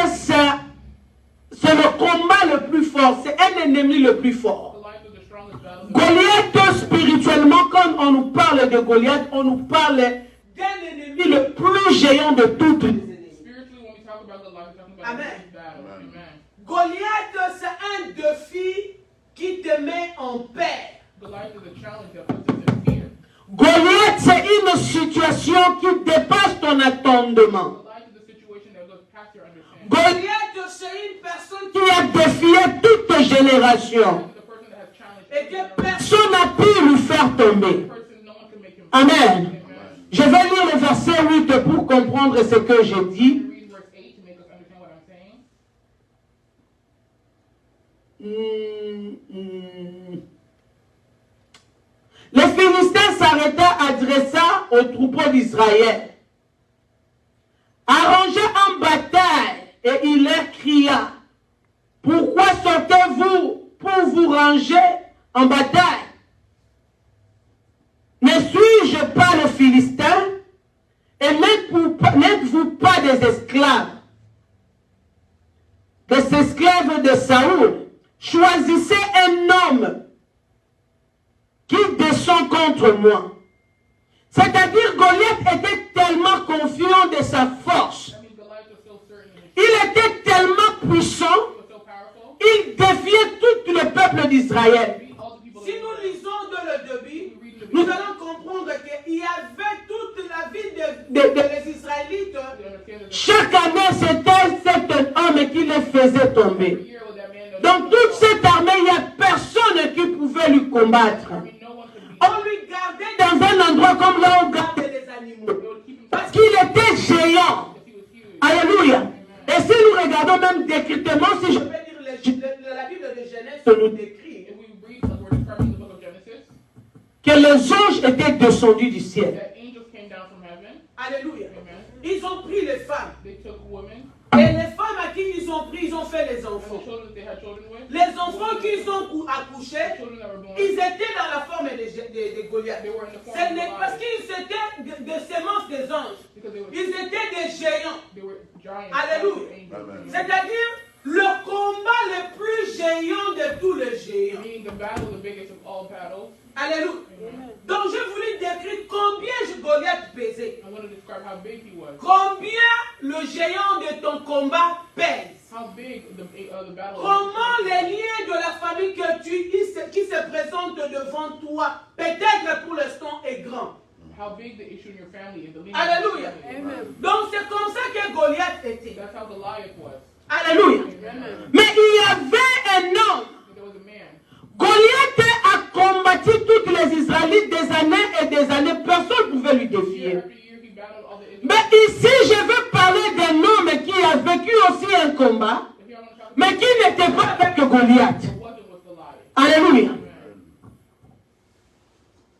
c'est le combat le plus fort, c'est un ennemi le plus fort. Goliath, spirituellement, quand on nous parle de Goliath, on nous parle d'un ennemi le plus géant de toutes les ennemis. Amen. Goliath, c'est un défi qui te met en paix. Goliath, c'est une situation qui dépasse ton attendement. Goliath, c'est une personne qui a défié toute génération. Et que personne n'a pu lui faire tomber. Amen. Je vais lire le verset 8 pour comprendre ce que j'ai dit. Read verse 8 to make us understand what I'm saying. Les Philistins s'arrêta, adressa aux troupeaux d'Israël. Arrangez en bataille, et il leur cria, pourquoi sortez-vous pour vous ranger en bataille? Ne suis-je pas le Philistin? Et n'êtes-vous pas des esclaves? Des esclaves de Saoul? Choisissez un homme qui descend contre moi. C'est-à-dire Goliath était tellement confiant de sa force. That means Goliath was so certain in his Il était tellement puissant, was so powerful. il défiait tout le peuple d'Israël. All the people Si that nous were lisons dans le début, we read in the nous Bible, allons comprendre qu'il y avait toute la vie des Israélites. we understand that Chaque année, c'était cet homme qui les faisait tomber. every year with that man that Dans toute cette armée, il n'y a personne qui pouvait lui combattre. I mean, no one could beat On lui gardait Dans un endroit comme là, on garde les animaux. They would keep him parce qu'il était géant. because he was huge. Alléluia. Et si nous regardons même décritement, si je Je vais vais dire, la Bible de Genèse nous décrit If we read as we're describing the book of Genesis, que les anges étaient descendus du ciel. that angels came down from heaven. Alléluia. Amen. Ils ont pris les femmes. They took women Et les femmes à qui ils ont pris, ils ont fait les and enfants. the children that they had children with. Les enfants qu'ils ont accouchés, Children that were born. ils étaient dans la forme de Goliath. They were in the form Ce of n'est parce Goliath qu'ils étaient des semences des anges. because Ils étaient des géants. they were giants. Alléluia. Angels. C'est-à-dire le combat le plus géant de tous les géants. Meaning the battle, the biggest of all battles. Alléluia. Amen. Donc je voulais décrire combien Goliath pesait. I want to describe how big he was. Combien le géant de ton combat pèse. How big the battle Comment les liens de la famille que qui se présente devant toi, peut-être pour l'instant, est grand. How big the issue in your family is. The leading Alléluia. of your family. Donc c'est comme ça que Goliath était. That's how Goliath was. Alléluia. Amen. Mais il y avait un homme. But there was a man. Goliath a combattu toutes les Israélites des années et des années. Personne ne pouvait lui Year défier. after year, he battled all the Mais Israelites. ici, je veux parler d'un homme qui a vécu aussi un combat, If you want to talk mais qui n'était pas avec Goliath. it wasn't with Goliath. Alléluia. Amen.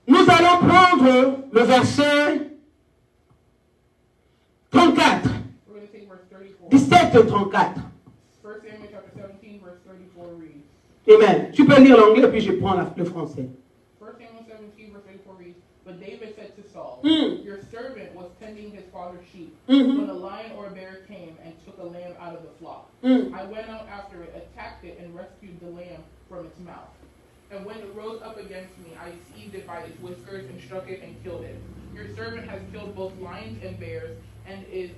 Nous allons prendre le verset 34, We're going to take verse 34. 17 et 34. 1 Samuel chapter 17, verse 34 reads. Amen. Tu peux lire l'anglais, puis je prends le français. 1 Samuel 17, verse 34 reads, But David said to Saul, Mm. Your servant was tending his father's sheep Mhm. when a lion or a bear came and took a lamb out of the flock. Mm. I went out after it, attacked it, and rescued the lamb from its mouth. And when it rose up against me, I seized it by its whiskers and struck it and killed it. Your servant has killed both lions and bears, and this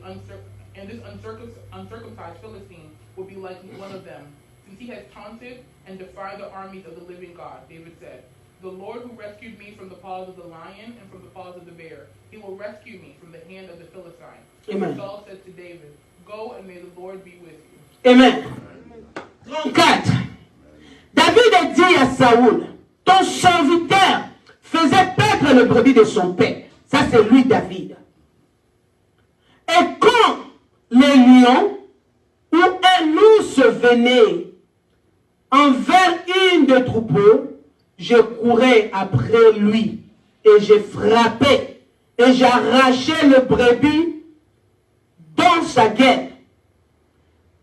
uncircumcised Philistine will be like one of them, since he has taunted and defied the armies of the living God. David said, The Lord who rescued me from the paws of the lion and from the paws of the bear, he will rescue me from the hand of the Philistine. Amen. Saul said to David, Go and may the Lord be with you. Amen. 34. David dit à Saoul, ton serviteur faisait perdre le brebis de son père. Ça, c'est lui, David. Et quand les lions ou un ours venait envers une des troupeaux, je courais après lui et je frappais et j'arrachais le brebis dans sa gueule.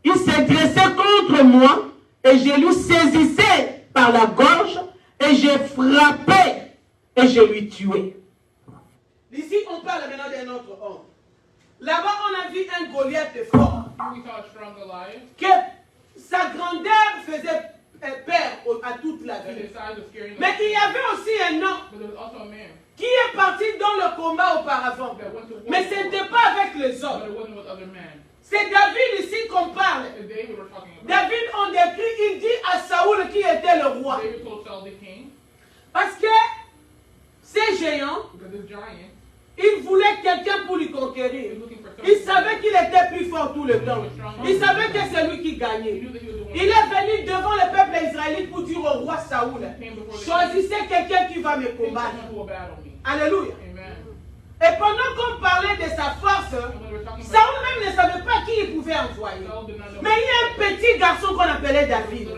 Il s'est dressé contre moi et je lui saisissais par la gorge et je frappais et je lui tuais. Ici, on parle maintenant d'un autre homme. Là-bas, on a vu un Goliath fort. Here we saw a strong Goliath, Que sa grandeur faisait peur à toute la that his ville. size was scaring Mais them. il y avait aussi un homme But there was also a man qui est parti dans le combat auparavant. that went to war, Mais ce n'était pas avec les but hommes. it wasn't with other men. C'est David ici qu'on parle. It's David we're talking about. David, on décrit, il dit à Saoul qui était le roi. David told Saul the king, Parce que ces géants, because this giant, il voulait quelqu'un pour lui he conquérir. was looking for Il someone. savait qu'il était plus fort tout le temps. Il savait que c'est lui qui He gagnait. knew that he was the one. Il est venu devant le peuple israélite pour dire au roi Saoul, choisissez quelqu'un qui va me Pick combattre. someone who will battle me. Alléluia. Amen. Et pendant qu'on parlait de sa force, And when we were talking about Saül même ne savait pas qui il pouvait envoyer. Saul did not know. Mais il y a un petit garçon qu'on appelait David.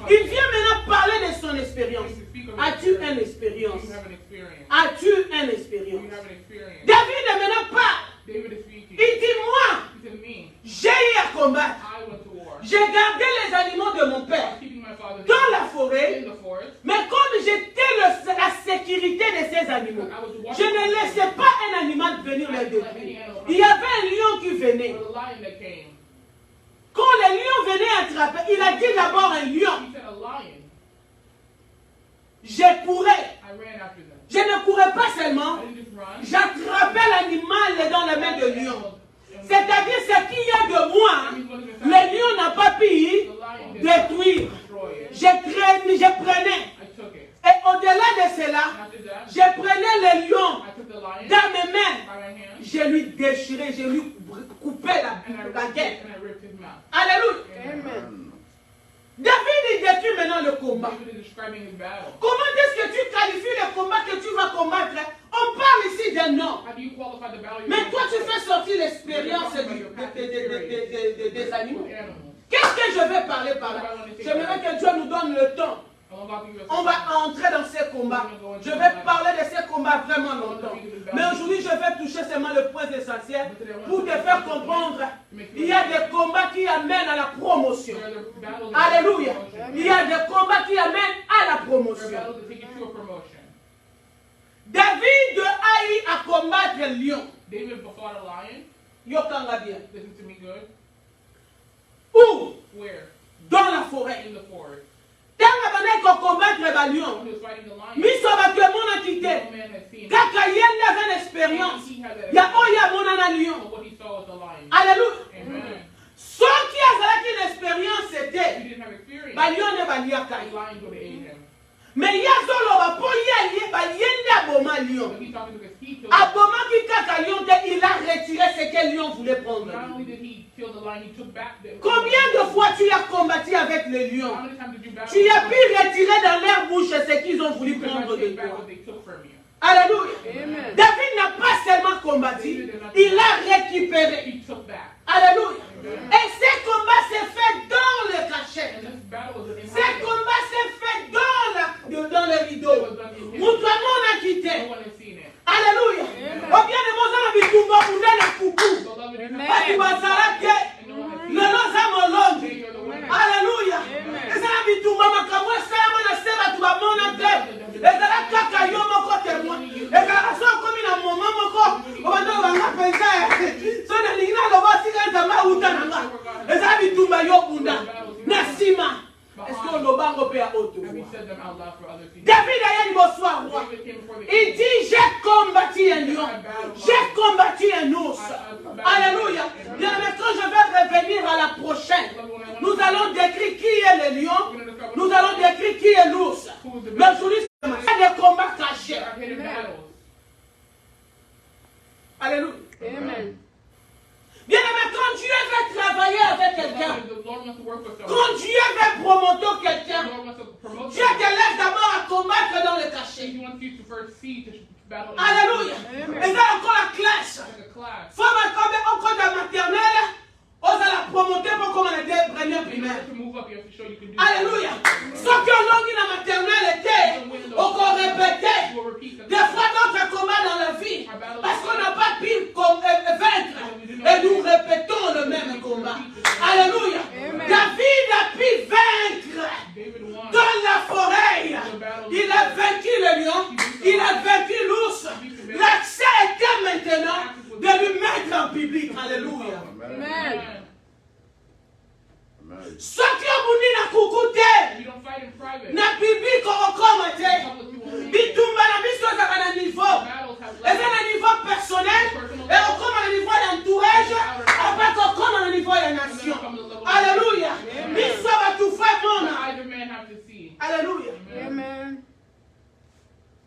Il vient maintenant parler de son expérience. As-tu une expérience? You have an experience. As-tu une You expérience? have an experience. David est maintenant pas. David is speaking. Il dit, moi, He said, me, j'ai eu à combattre. I went to war. J'ai gardé les animaux de mon I père was keeping my father's dans la in forêt. the forest. Mais comme j'étais la sécurité de ces animaux, je ne laissais pas un animal venir les détruire. Il y avait un lion qui venait. There was a lion that came. Quand le lion venait attraper, il a dit d'abord un lion. He said, a lion. Je courais. I ran after them. Je ne courais pas seulement, I didn't just run. j'attrapais l'animal dans la main de lion. C'est-à-dire ce qu'il y a de moi, le lion n'a pas pu détruire. Je prenais. I took it. Et au-delà de cela, After that, je prenais le lion I took the lion dans mes mains. by my hand Je lui déchirais, je lui coupais la gueule. and I ripped his mouth. Alléluia. Amen. David, il décrit maintenant le combat. David is describing his battle. Comment est-ce que tu qualifies le combat que tu vas combattre? On parle ici d'un homme. How do you qualify the battle? Mais toi, tu fais sortir l'expérience des animaux. Qu'est-ce que je vais parler par là? J'aimerais que Dieu nous donne le temps. On va entrer dans ces combats. Je vais parler de ces combats vraiment longtemps. Mais aujourd'hui, je vais toucher seulement le point essentiel pour te faire comprendre. Il y a des combats qui amènent à la promotion. Alléluia. Il y a des combats qui amènent à la promotion. David a eu à combattre le lion. David fought a lion. Yokanga bien. Listen to me good. Où? Where? Dans la forêt. In the forest. Tant qu'on combattre le lion. He was fighting the lion. Miso batwe mon entité. No man had seen it. Kaka yende avait une expérience. He had that Ya experience. oya mon lion. So what he saw was the lion. Alléluia. Amen. Ce qui a fait une expérience, He c'était didn't have experience. Balion et The Baliakai. lion would have ate him. Mais il y a solo ba po yende aboma lion. But he's talking because he killed him. Aboma qui kaka lion, il a retiré ce que lion voulait prendre. Not only did he kill the lion, he took back the. Combien de fois tu as combattu avec le lion? How many times did you battle? Tu as pu retirer dans leur bouche ce qu'ils ont voulu You could prendre not de take back toi. what they took from you. Alléluia. Amen. David n'a pas seulement combattu, il a récupéré. He took back. Alléluia. Et ces combats s'est fait dans le cachet. And this battle was in Ces hiding. combats s'est fait dans le rideau. Moutoumon a quitté. No one has seen it. Alléluia. Au bien de mon âme, il tombe au bout de coucou. Beloved, you Parce qu'il va s'arrêter. and no one has Le nom est mon long. seen it. You're the winner. Alléluia. Et ça a mis tout le monde comme moi, ça m'a laissé ma tout le monde en tête. Et ça a caca yo mon côté moi. Et ça a son comme une maman mon corps. On va dire on va penser. Ça n'a rien à voir si ça m'a ou t'en a. Et ça a mis tout le yo bunda. Nasima. Est-ce qu'on le bango peut à auto? Have you said them out loud for other people? David a eu bonsoir roi. David came before the Il king. dit j'ai combattu un lion. J'ai combattu un ours. Alléluia. Bien, mais quand je vais revenir à la prochaine, nous allons décrire qui est le lion. Nous allons décrire qui est l'ours. Mais aujourd'hui, c'est des combats cachés. There are hidden battles. Alléluia. Amen. Bien, mais quand Dieu veut travailler avec quelqu'un, The Lord wants to work with someone. quand Dieu veut promouvoir The quelqu'un, Lord wants to promote Dieu te laisse d'abord à combattre dans le cachet. He wants you to first see to battle. Alléluia. Et ça encore la classe. Like a class. Faut encore de maternelle, on va la promouvoir pour comme on était première primaire. To move up, you have to show you can do Alléluia. Ce que l'on dit dans la maternelle était, encore répété. You will repeat the Des fois, notre combat dans la vie, parce qu'on n'a pas pu vaincre, et nous répétons le même combat. Alléluia. David a pu vaincre David won. dans la forêt. Il a vaincu le lion, il a vaincu l'ours. L'accès était maintenant de lui mettre en public. Alléluia. Amen. Ce qui a voulu na kukute, You don't fight in private. na bibi korokoma te. Public, you won't make it. Bitumba na biso ezaka na niveau. Battles have Eza levels. na niveau personnel, et okoma na niveau d'entourage, après okoma na niveau ya nation. Alléluia. Biso batufa But mona. either man have to see. Alléluia. Amen.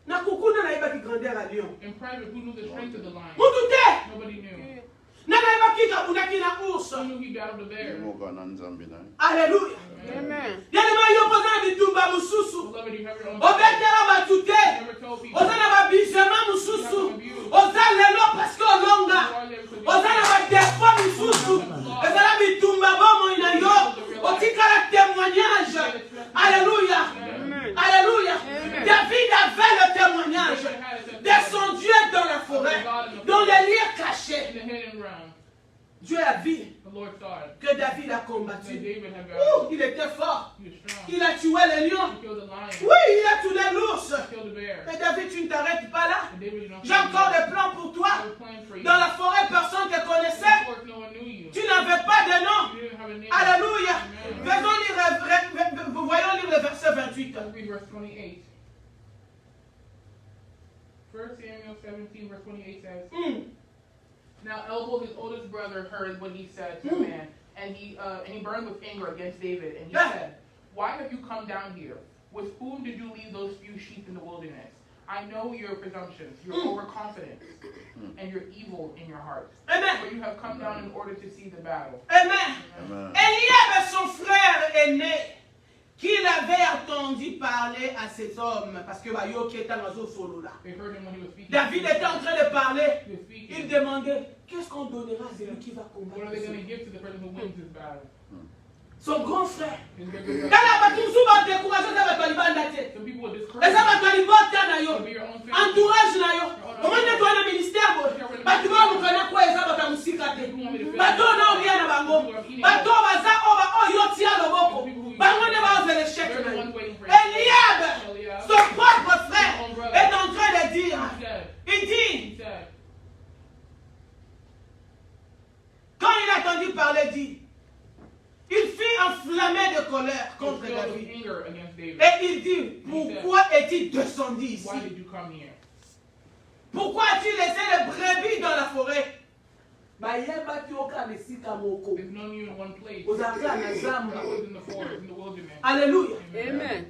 Na kukuna na yeba ki grandeur à lion. In private, who knew the strength of the lion? Mutu te. Nobody knew. Na yeba ki kabunaki na ours. l'ours. Who knew he battled the bear? Alléluia. Amen. Il y a des maillots posant des tombes à Moussousou. Beloved, you have your own Obekela batute. You never told people. Ozana babizema Moussousou. Oza lelo parce que olonga. Ozana badefo Moussousou. Ezala bitumba bomo ina yo. Otikala témoignage. Alléluia. Alléluia. David avait le témoignage de son Dieu dans la forêt, dans les lieux cachés. In the hidden realm, Dieu a vu the Lord saw it. que David a That combattu. David had Ouh, battled. il était fort. He was strong. Il a tué les lions. He killed the lion. Oui, il a tué l'ours. He killed the bear. Mais David, tu ne t'arrêtes pas là. And David, you don't J'ai encore des plans pour toi. I have a plan for you. Dans la forêt, personne ne te connaissait. Of course, no one knew you. Tu n'avais pas de nom. You didn't have a name. Alléluia. Amen. Voyons lire le verset 28. Let's read verse 28. 1 Samuel 17, verse 28 says, Now Elbul, his oldest brother, heard what he said to the man, and he burned with anger against David, and he said, Why have you come down here? With whom did you leave those few sheep in the wilderness? I know your presumptions, your overconfidence, and your evil in your heart. Amen. For you have come down in order to see the battle. Amen. Amen. Eliab, son frère aîné, qu'il avait entendu parler à cet homme, parce que Bayo qui était dans solo là. They heard him when he was speaking. David était en train de parler. He was speaking. Il demandait, qu'est-ce qu'on donnera à celui qui va What are they going to combattre? give to the person who wins this battle? Son grand frère. His big brother. Kala batu suba décourager ça va libanda te. Some people will Et discourage ça va you. libota na yo. Be your own family. Entourage na yo. Comment ne doit le ministère bo. Batu ba mukana kwa eza ba musika te. Bato na olia na bango. Bato baza oba oyo tia loboko. Bango ne ba oze le chèque na yo. Eliab, son propre frère, est en train de dire, il dit, He said, quand il a entendu parler, dit, il fut enflammé de colère contre filled with David. anger against David. Et il dit, pourquoi es-tu descendu ici? Why did you come here? Pourquoi as-tu laissé les brebis dans la forêt? Bayeba ki oka mesika moko. There's no you in one place. Ozaka na I zamba. was in the forest, in the wilderness. Alléluia. Amen.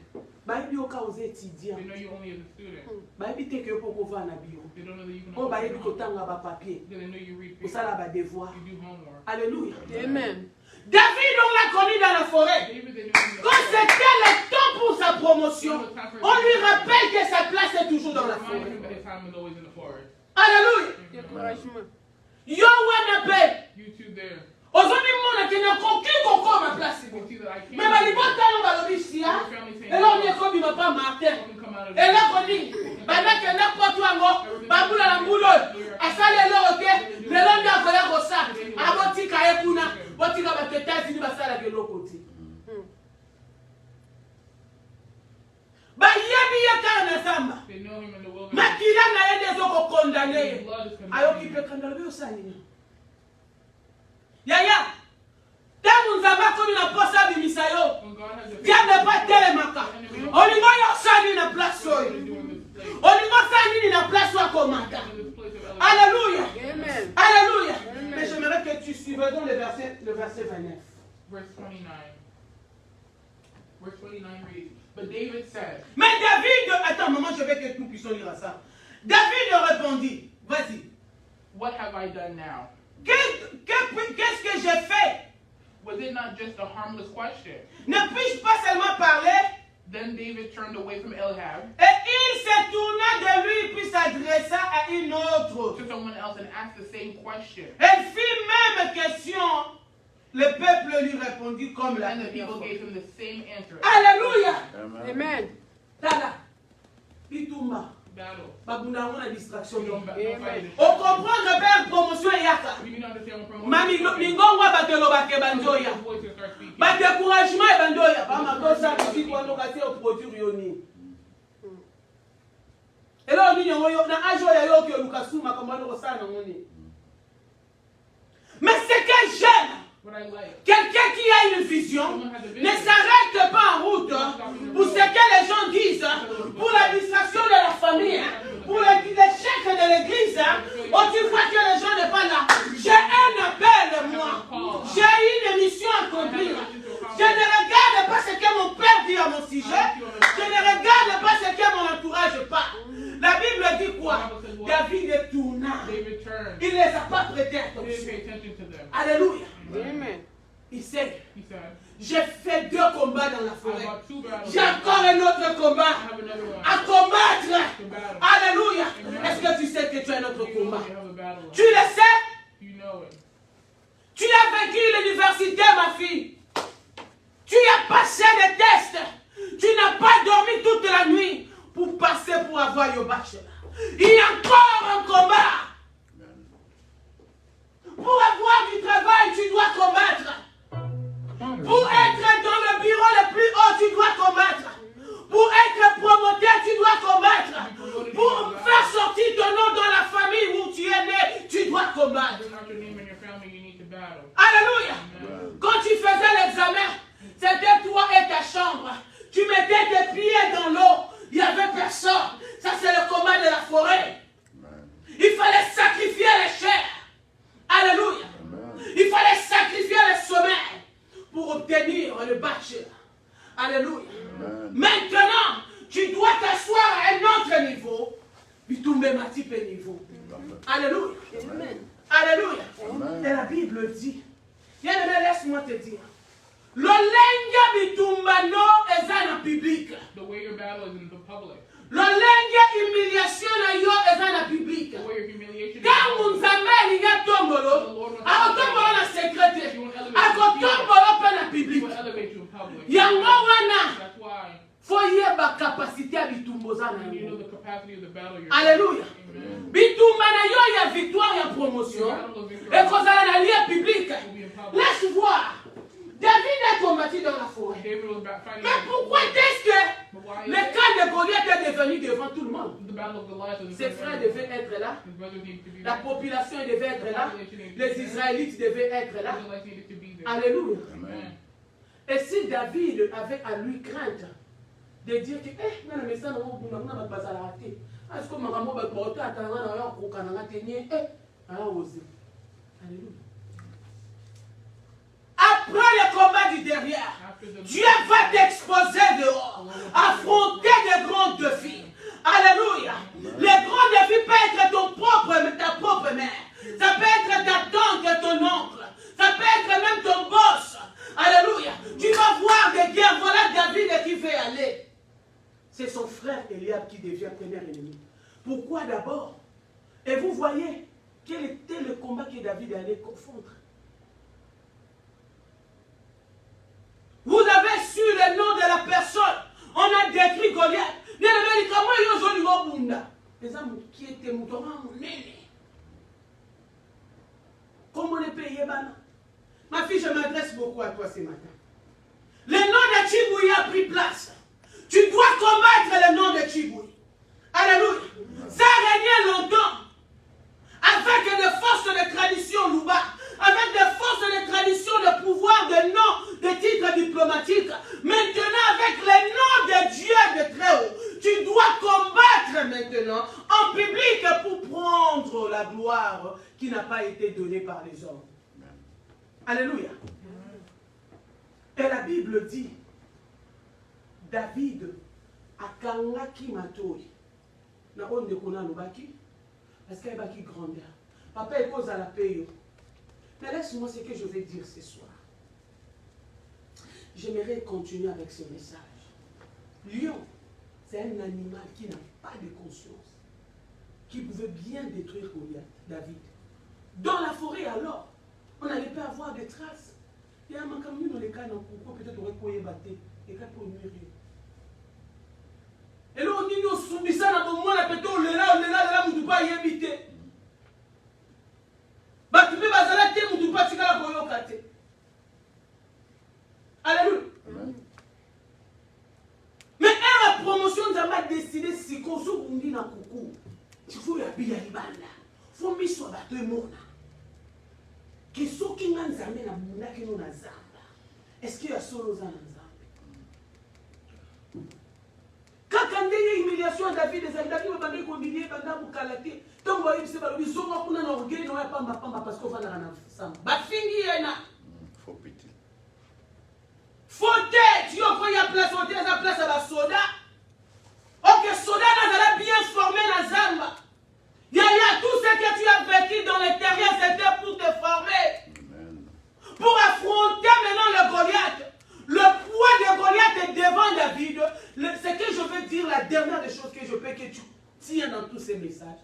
Bayebi oka oza étudiant. They know you only as a student. Bayebi te ke opo kova na bureau. They don't know that you can Oh, bayebi also kotanga ba papier. They know you read papers. Osala ba devoir. You do homework. Alléluia. Amen. David, on l'a connu dans la forêt. David, they knew him in the Quand forest. c'était le temps pour sa promotion, on lui rappelle que sa place est toujours dans la Remind forêt. him that his time is always in the forest. Alléluia. Découragement. Yo wana pe. You two there. Ozoni mona ke na koki koko ma place. You see that I can't. Mais balibota no balobi sia. Et là on est comme papa Martin. Et là on dit, bana ke na potu ango, babula na mbulo. Asale lo oke, le lo nda kola kosa. Aboti ka ekuna, boti ka bateta zini basala ke lokoti. Ba yebi yaka na samba. They know him in the wilderness. Makila na yende zo ko condamner. His blood is Ayoki condemned. pe kandalo osani. Yaya. Tangu nzamba komi na posa bimisa yo. When God has a Diable pas telemaka. Olingo yo sani na place oyo. Olingo sani na place wa komanda. in this place of elevation. Alléluia. Amen. Alléluia. Amen. Mais j'aimerais que tu suives donc le verset 29. Verse 29. Verse 29 reads, But David said, Mais David, attends, maman, je veux que nous puissions lire ça. David répondit, vas-y. What have I done now? Qu'est-ce que j'ai fait? Was it not just a harmless question? Ne puis-je pas seulement parler? Then David turned away from Eliab Et il se tourna de lui puis s'adressa à une autre. to someone else and asked the same question. Elle fit même question. Le peuple lui répondit comme la And the première people fois. gave him the same answer. Alléluia. Amen. Amen. Tada. Itumba. Battle. Babuna wana distraction. Don't fight it. On comprend que faire promotion yaka. We need to understand what Mami promotion is. ningongwa batelo bake bandoya. His voice will start speaking. Ba découragement e bandoya. Ba makosa kisi kwa ndokati o produire yoni. Elo ni nyongo yo na ajo ya yo ki olukasuma kama ndoko sana ngoni. Mais ce que j'aime, What I like. quelqu'un qui a une vision ne s'arrête pas en route pour ce que les gens disent, pour la distraction de la famille, pour l'échec de l'église. Oh, tu vois que les gens ne sont pas là. J'ai un appel, moi. J'ai une mission à accomplir. Je ne regarde pas ce que mon père dit à mon sujet. Je ne regarde pas ce que mon entourage parle. La Bible dit quoi? David tourna. David turned. Il ne les a pas prêtés He didn't pay attention. attention to them. Alléluia. Il sait. He said, J'ai fait 2 combats dans la I forêt. fought 2 battles. J'ai encore un autre combat I have another one. à combattre. To battle. Alléluia. Amen. Est-ce que tu sais que tu as un autre You know combat? you have a battle. Tu le sais? You know it. Tu as vécu l'université, ma fille. Tu as passé des tests. Tu n'as pas dormi toute la nuit pour passer pour avoir le bachelor. Il y a encore un combat. Pour avoir du travail, tu dois combattre. Pour être dans le bureau le plus haut, tu dois combattre. Pour être promoteur, tu dois combattre. Pour faire sortir ton nom dans la famille où tu es né, tu dois combattre. Bring out your name and your family, you need to battle. Alléluia. Amen. Quand tu faisais l'examen, c'était toi et ta chambre. Tu mettais tes pieds dans l'eau. Il n'y avait personne. Ça, c'est le combat de la forêt. Il fallait sacrifier les chairs. Alléluia. Il fallait sacrifier les sommeils pour obtenir le bachelor. Alléluia. Maintenant, tu dois t'asseoir à un autre niveau. Puis tomber à un type niveau. Alléluia. Alléluia. Et la Bible dit, bien-aimé, laisse-moi te dire. L'olenga bitumbano eza na public. The way your battle is in the public. L'olenga humiliation na yo eza na public. The way your humiliation is Quand in the public. Nzambe alinga tombolo, akotombolo na secrete, akotombolo pe na He public. will elevate you in public. Yango wana, That's why faut yeba capacité ya bitumbo za na you need to know yo. the capacity of the battle you're Alléluia. Amen. Bitumba na yo ya victoire ya promotion. Et kozala na lieu public. Laisse voir. David a combattu dans la forêt. David was fighting. Mais pourquoi est-ce que le cas de Goliath est devenu devant tout le monde? The battle of Goliath was in Ses front of frères everyone. devaient être là. His brothers needed to be La there. population devait être là. Les Israélites devaient être The là. Israelites needed to be there. Alléluia. Amen. Et si David avait à lui crainte de dire que, mais ça, on n'a pas à rater. Est-ce que ma maman va porter à ta main au Canada? Alléluia. Après le combat du derrière, Dieu va t'exposer dehors, affronter de grands défis. Alléluia. Les grands défis peuvent être ta propre mère. Ça peut être ta tante et ton oncle. Ça peut être même ton boss. Alléluia. Tu vas voir des guerres. Voilà David qui fait aller. C'est son frère Eliab qui devient premier ennemi. Pourquoi d'abord? Et vous voyez quel était le combat que David allait confondre. Vous avez su le nom de la personne. On a décrit Goliath. Bien aimé, comment ils ont dit au Bunda? Les hommes qui étaient moutons, comment on est payé, Bana? Ma fille, je m'adresse beaucoup à toi ce matin. Le nom de Tchiboui a pris place. Tu dois combattre le nom de Tchiboui. Alléluia. Ça a régné longtemps. Avec des forces de tradition Louba, avec des forces de tradition de pouvoir, de noms, de titres diplomatiques. Maintenant, avec le nom de Dieu de très haut, tu dois combattre maintenant en public pour prendre la gloire qui n'a pas été donnée par les hommes. Alléluia. Et la Bible dit, David akangaki matoi. Na onde kona lobaki. Parce qu'il y a qui grandeur. Papa est cause à la paix. Mais laisse-moi ce que je vais dire ce soir. J'aimerais continuer avec ce message. Lion, c'est un animal qui n'a pas de conscience, qui pouvait bien détruire Goliath, David. Dans la forêt alors, on n'allait pas avoir de traces. Il y a un manquement dans les cas, peut-être on aurait pu battre, et quand on mûrir. Et là, on dit, nous subissons dans le moment, on est là, on ne peut pas y éviter. Alléluia. Mais la promotion nous a décidé si qu'on se dit dans le coucou. Il faut y habiller les balles. Il faut mettre sur la tête. Que ceux qui ont des amis dans le est-ce qu'il y a solo dans le quand il y a une humiliation à David, les David vont demander qu'on humilier pendant vous calater. Tant que vous avez dit, ils ont un orgueil, non, pas parce qu'on va dans la femme. Bafingi est là. Faut pitié. Faut être, tu as pris la place, on a la place à la soda. Ok, soda, nous allons bien former la zamba. Il y a tout ce que tu as vécu dans l'intérieur, c'était pour te former. Amen. Pour messages,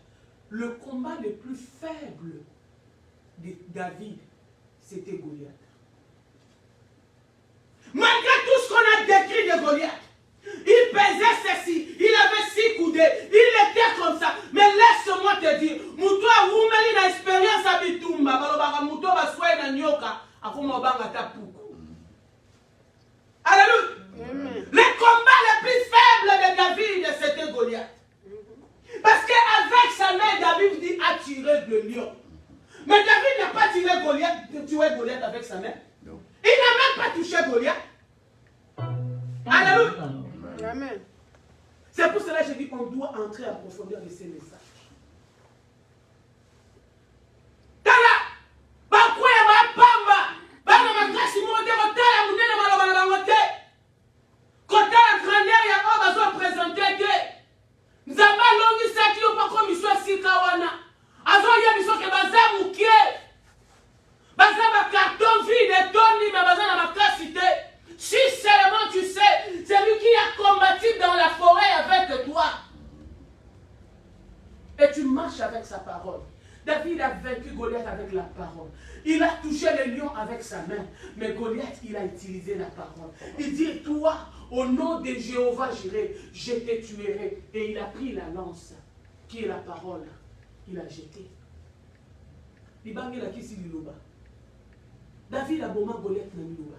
le combat le plus faible de David, c'était Goliath. Malgré tout ce qu'on a décrit de Goliath, il pesait ceci, il avait 6 coudées, il était comme ça. Mais laisse-moi te dire, Moutoua Woumeli na expérience à Bitumba, Balobara Moutoua Bassoye na Nyoka, Akuma Banga Tapuku. Alléluia. Le combat le plus faible de David, c'était Goliath. Parce qu'avec sa main, David dit a tiré le lion. Mais David n'a pas tiré Goliath avec sa main. Non. Il n'a même pas touché Goliath. Alléluia. Amen. C'est pour cela que je dis qu'on doit entrer en profondeur de ces messages. Tala, Bakouya Bapamba, Bana Makasi Monte, Kotala Mounene Malobana Bangote, Kotala grandeur ya Obazo présenté que Nzamba Longi Saki Opako Miswa Sikawana, Azo Yabiso ke Baza Moukie, Baza Bakarton vide, Tony, Baza na Makasite. Si seulement tu sais, c'est lui qui a combattu dans la forêt avec toi. Et tu marches avec sa parole. David a vaincu Goliath avec la parole. Il a touché le lion avec sa main. Mais Goliath, il a utilisé la parole. Il dit, toi, au nom de Jéhovah, j'irai, je te tuerai. Et il a pris la lance, qui est la parole. Il a jeté. Il a kisi liloba. David a bomba Goliath na liloba.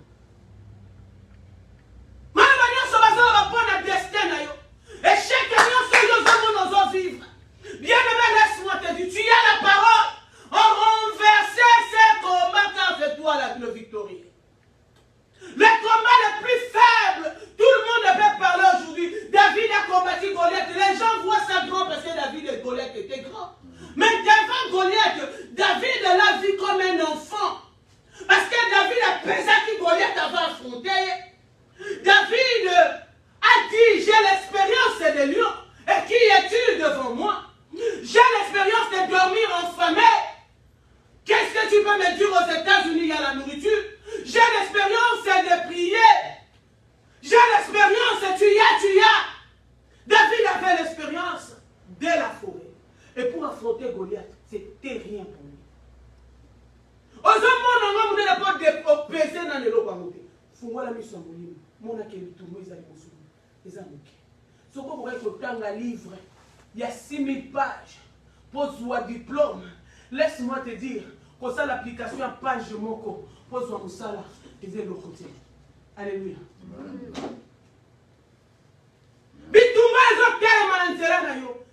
Bien-aimé, laisse-moi te dire, tu as la parole. On renversait ces combats car c'est toi le victorieux. Le combat le plus faible, tout le monde peut parler aujourd'hui. David a combattu Goliath. Les gens voient ça grand parce que David et Goliath étaient grands. Mais devant Goliath, David l'a vu comme un enfant. Parce que David a pesé qui Goliath avait affronté. David a dit, j'ai l'expérience des lions. Et qui es-tu devant moi? J'ai l'expérience de dormir en famille. Qu'est-ce que tu peux me dire aux États-Unis, il y a la nourriture? J'ai l'expérience de prier. J'ai l'expérience, tu y as. David avait l'expérience de la forêt. Et pour affronter Goliath, c'était rien pour lui. Aux hommes, on n'a pas de peser dans les lois. Fungwa la mission molimo. Mona ke litumo ezali kosumu. Ezamuke. Soko boka kotanga livre. Il y a 6000 pages. Pose-toi diplôme. Laisse-moi te dire que ça l'application à page moko. Pose-toi musala. Disais le côté. Alléluia.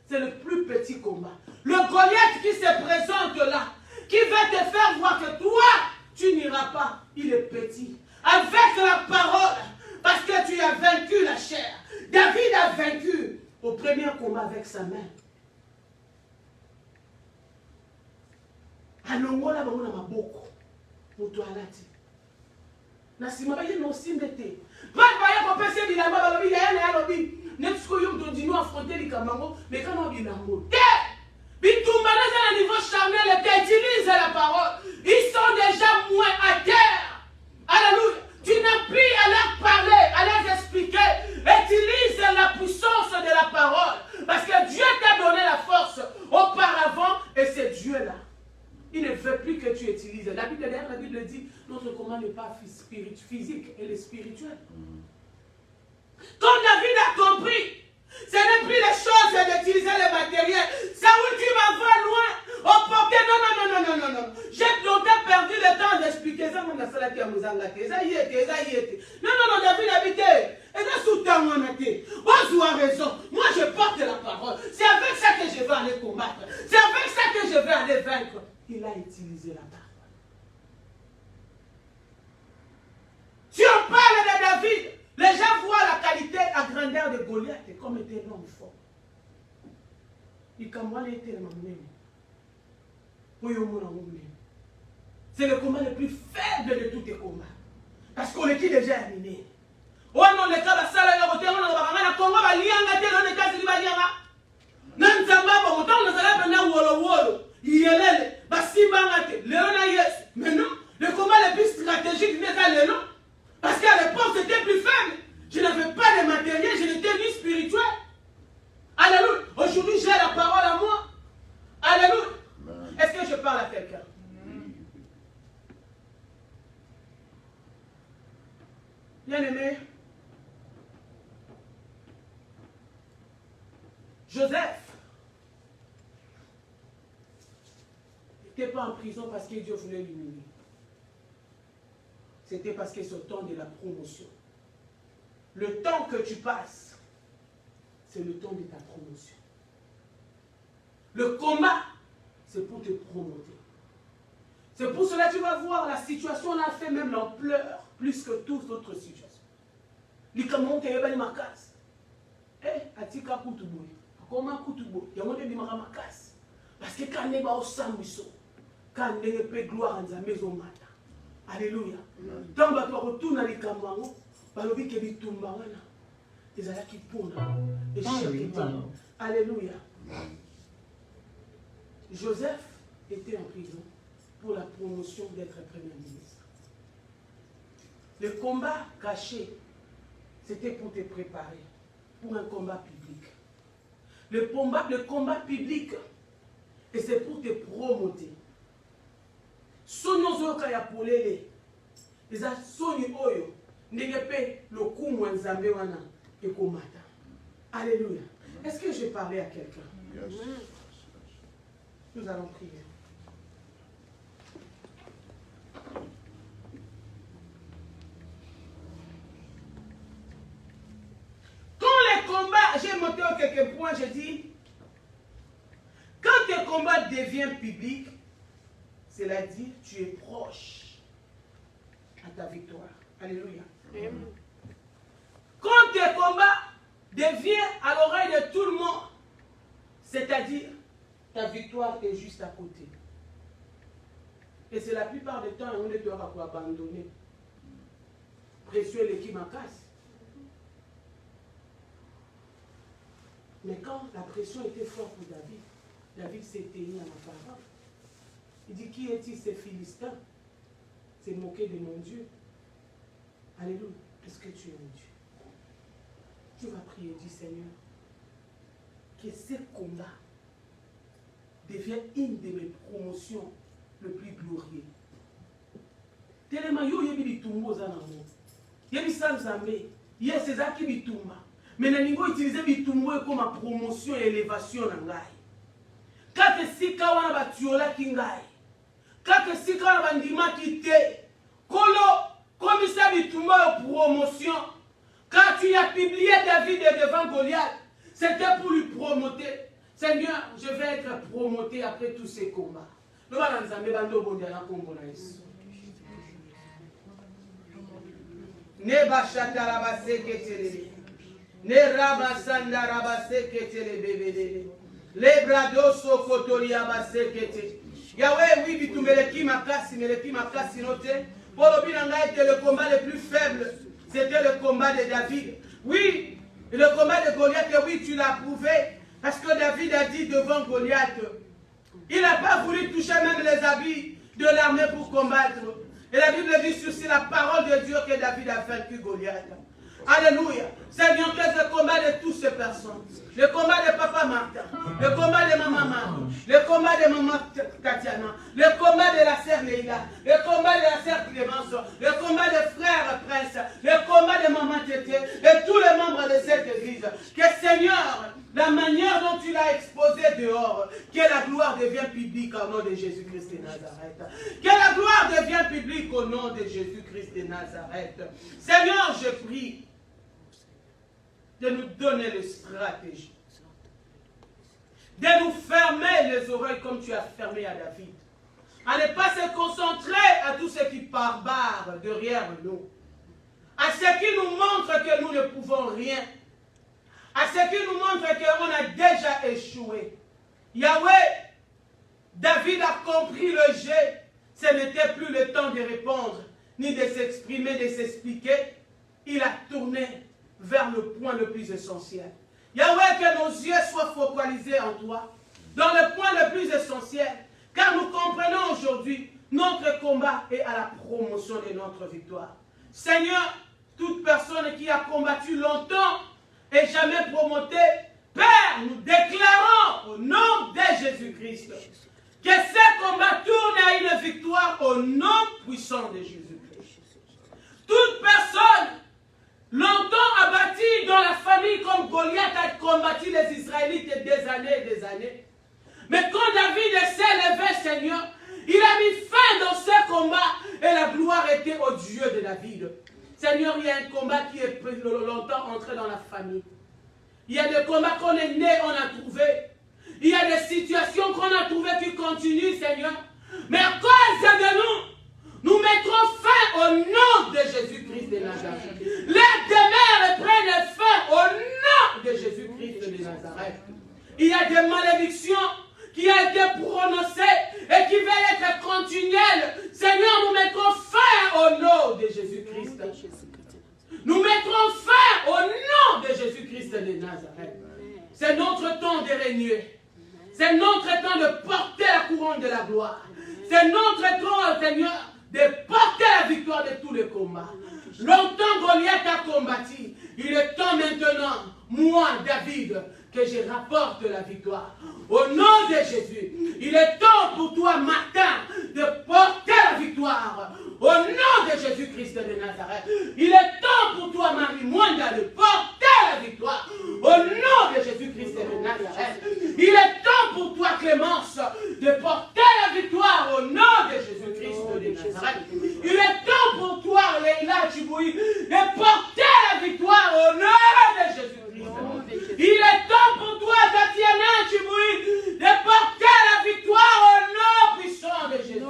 C'est le plus petit combat. Le Goliath qui se présente là, qui va te faire voir que toi, tu n'iras pas. Il est petit. Avec la parole, parce que tu as vaincu la chair. David a vaincu au premier combat avec sa main. Alongola bamona maboko. Mutu alati. Na sima ba yeno simbete. Ba ya ko pese bilamba balobi ya na lobi. Netsko yom dondino affronter les kamango, mais quand on bilango. Bitumba na niveau charnel et utilise la parole. Ils sont déjà moins à terre. Alléluia. Tu n'as plus à leur parler, à leur expliquer. Utilise la puissance de la parole. Parce que Dieu t'a donné la force auparavant et c'est Dieu-là. Il ne veut plus que tu utilises. La Bible dit, notre combat n'est pas physique, elle est spirituelle. Quand David a compris, ce n'est plus les choses d'utiliser le matériel. Saoul, tu m'en vas loin. Au porté, non. J'ai longtemps perdu le temps d'expliquer ça. Non, David habité. Et là, sous ta monnaie. Tu as raison. Moi, je porte la parole. C'est avec ça que je vais aller combattre. C'est avec ça que je vais aller vaincre. Il a utilisé la parole. Si on parle de David, les gens voient la qualité, la grandeur de Goliath comme était un homme fort. C'est le combat le plus faible de tous les combats. Parce qu'on est déjà éliminé. Oh non, les cas de Salah, on a Congo, on est quasi Balianga. Nanzamba, on a mais non, le combat le plus stratégique n'est pas le nom. Parce qu'à l'époque, c'était plus faible. Je n'avais pas de matériel, je n'étais ni spirituel. Alléluia. Aujourd'hui, j'ai la parole à moi. parle à quelqu'un. Bien-aimé, Joseph n'était pas en prison parce que Dieu voulait l'humilier. C'était parce que c'est le temps de la promotion. Le temps que tu passes, c'est le temps de ta promotion. Le combat, c'est pour te promoter. C'est pour cela que tu vas voir, la situation a fait même l'ampleur, plus que toute autre situation. Likamon ke yeba ni makas. Atika kutuboy. Comment kutuboy? Yamonde ni makas. Parce que quand neba osambiso, quand nenge pe gloire en maison mata. Alléluia. Tant ba to retourna likambango, balobi ke bitumba wana. Ezalaki pona. Alléluia. Joseph était en prison pour la promotion d'être premier ministre. Le combat caché, c'était pour te préparer pour un combat public. Le combat public, et c'est pour te promoter. Sonyo zoka ya polele, eza sonyo oyo, ndegepe lokumu nzambe wana ekomata. Alléluia. Est-ce que je parlais à quelqu'un? Yes. Nous allons prier. J'ai monté quelques points, j'ai dit, quand tes combats deviennent publics, c'est-à-dire tu es proche à ta victoire. Alléluia. Amen. Quand tes combats deviennent à l'oreille de tout le monde, c'est-à-dire ta victoire est juste à côté. Et c'est la plupart du temps, on doit abandonner. Précieux l'équipe en casse. Mais quand la pression était forte pour David, David s'est éteint à la parole. Il dit, qui est-il ces Philistins? C'est moqué de mon Dieu. Alléluia. Est-ce que tu es mon Dieu? Tu vas prier, dis Seigneur, que ce combat devienne une de mes promotions le plus glorieux. Tellement yo yebi bitumbo za na mo. Yebi sanzambe, yes ezaki bitumba. Mais je vais utiliser bitumbo comme promotion et élévation na ngai. Kaka sika wana batiola ki ngai. Kaka sika wana bandima ki te. Kolo komisa bitumbo promotion. Quand tu as publié David devant Goliath, c'était pour lui promoter. Seigneur, je vais être promoté après tous ces combats. Nous allons nous amener bando bondiana kombo na Yesu. Ne bashata la baseke telele. Ne rabasanda rabaseke tele bebele. Le brado sokotori abaseke. Yahweh, oui, bitumeleki makasi, meleki makasi note. Pour le binanga était le combat le plus faible. C'était le combat de David. Oui, le combat de Goliath, oui, tu l'as prouvé. Parce que David a dit devant Goliath, il n'a pas voulu toucher même les habits de l'armée pour combattre. Et la Bible dit sur la parole de Dieu que David a vaincu Goliath. Alléluia. Seigneur, que le combat de toutes ces personnes. Le combat de Papa Martin. Le combat de Maman Maman. Le combat de Maman Tatiana. Le combat de la sœur Leila. Le combat de la sœur Clémence. Le combat de frère Prince. Le combat de Maman Tété. Et tous les membres de cette église. Que Seigneur, la manière dont tu l'as exposé dehors, que la gloire devienne publique au nom de Jésus-Christ de Nazareth. Que la gloire devienne publique au nom de Jésus-Christ de Nazareth. Seigneur, je prie de nous donner les stratégies, de nous fermer les oreilles comme tu as fermé à David, à ne pas se concentrer à tout ce qui barbare derrière nous, à ce qui nous montre que nous ne pouvons rien, à ce qui nous montre qu'on a déjà échoué. Yahweh, David a compris le jeu, ce n'était plus le temps de répondre, ni de s'exprimer, de s'expliquer, il a tourné vers le point le plus essentiel. Yahweh, que nos yeux soient focalisés en toi, dans le point le plus essentiel, car nous comprenons aujourd'hui, notre combat est à la promotion de notre victoire. Seigneur, toute personne qui a combattu longtemps et jamais promoté, Père, nous déclarons au nom de Jésus-Christ, Que ces combats tournent à une victoire au nom puissant de Jésus-Christ. Toute personne longtemps abattie dans la famille comme Goliath a combattu les Israélites des années et des années. Mais quand David s'est levé, Seigneur, il a mis fin dans ce combat et la gloire était au Dieu de David. Seigneur, il y a un combat qui est longtemps entré dans la famille. Il y a des combats qu'on est né, on a trouvé. Il y a des situations qu'on a trouvées qui continuent, Seigneur. Mais à cause de nous mettrons fin au nom de Jésus-Christ de Nazareth. Les demeures prennent fin au nom de Jésus-Christ de Nazareth. Il y a des malédictions qui ont été prononcées et qui veulent être continuelles. Seigneur, nous mettrons fin au nom de Jésus-Christ. Nous mettrons fin au nom de Jésus-Christ de Nazareth. C'est notre temps de régner. C'est notre temps de porter la couronne de la gloire. C'est notre temps, Seigneur, de porter la victoire de tous les combats. Longtemps Goliath a combattu. Il est temps maintenant, moi, David, que je rapporte la victoire. Au nom de Jésus, il est temps pour toi, Martin, de porter la victoire. Au nom de Jésus-Christ de Nazareth. Il est temps pour toi, Marie-Mwanda, de porter la victoire. Au nom de Jésus-Christ de Nazareth. Il est temps pour toi, Clémence, de porter la victoire au nom de Jésus-Christ de Nazareth. Il est temps pour toi, Leïla Chiboui, de porter la victoire au nom de Jésus-Christ. Il est temps pour toi, Tatiana Chiboui, de porter la victoire au nom puissant de Jésus.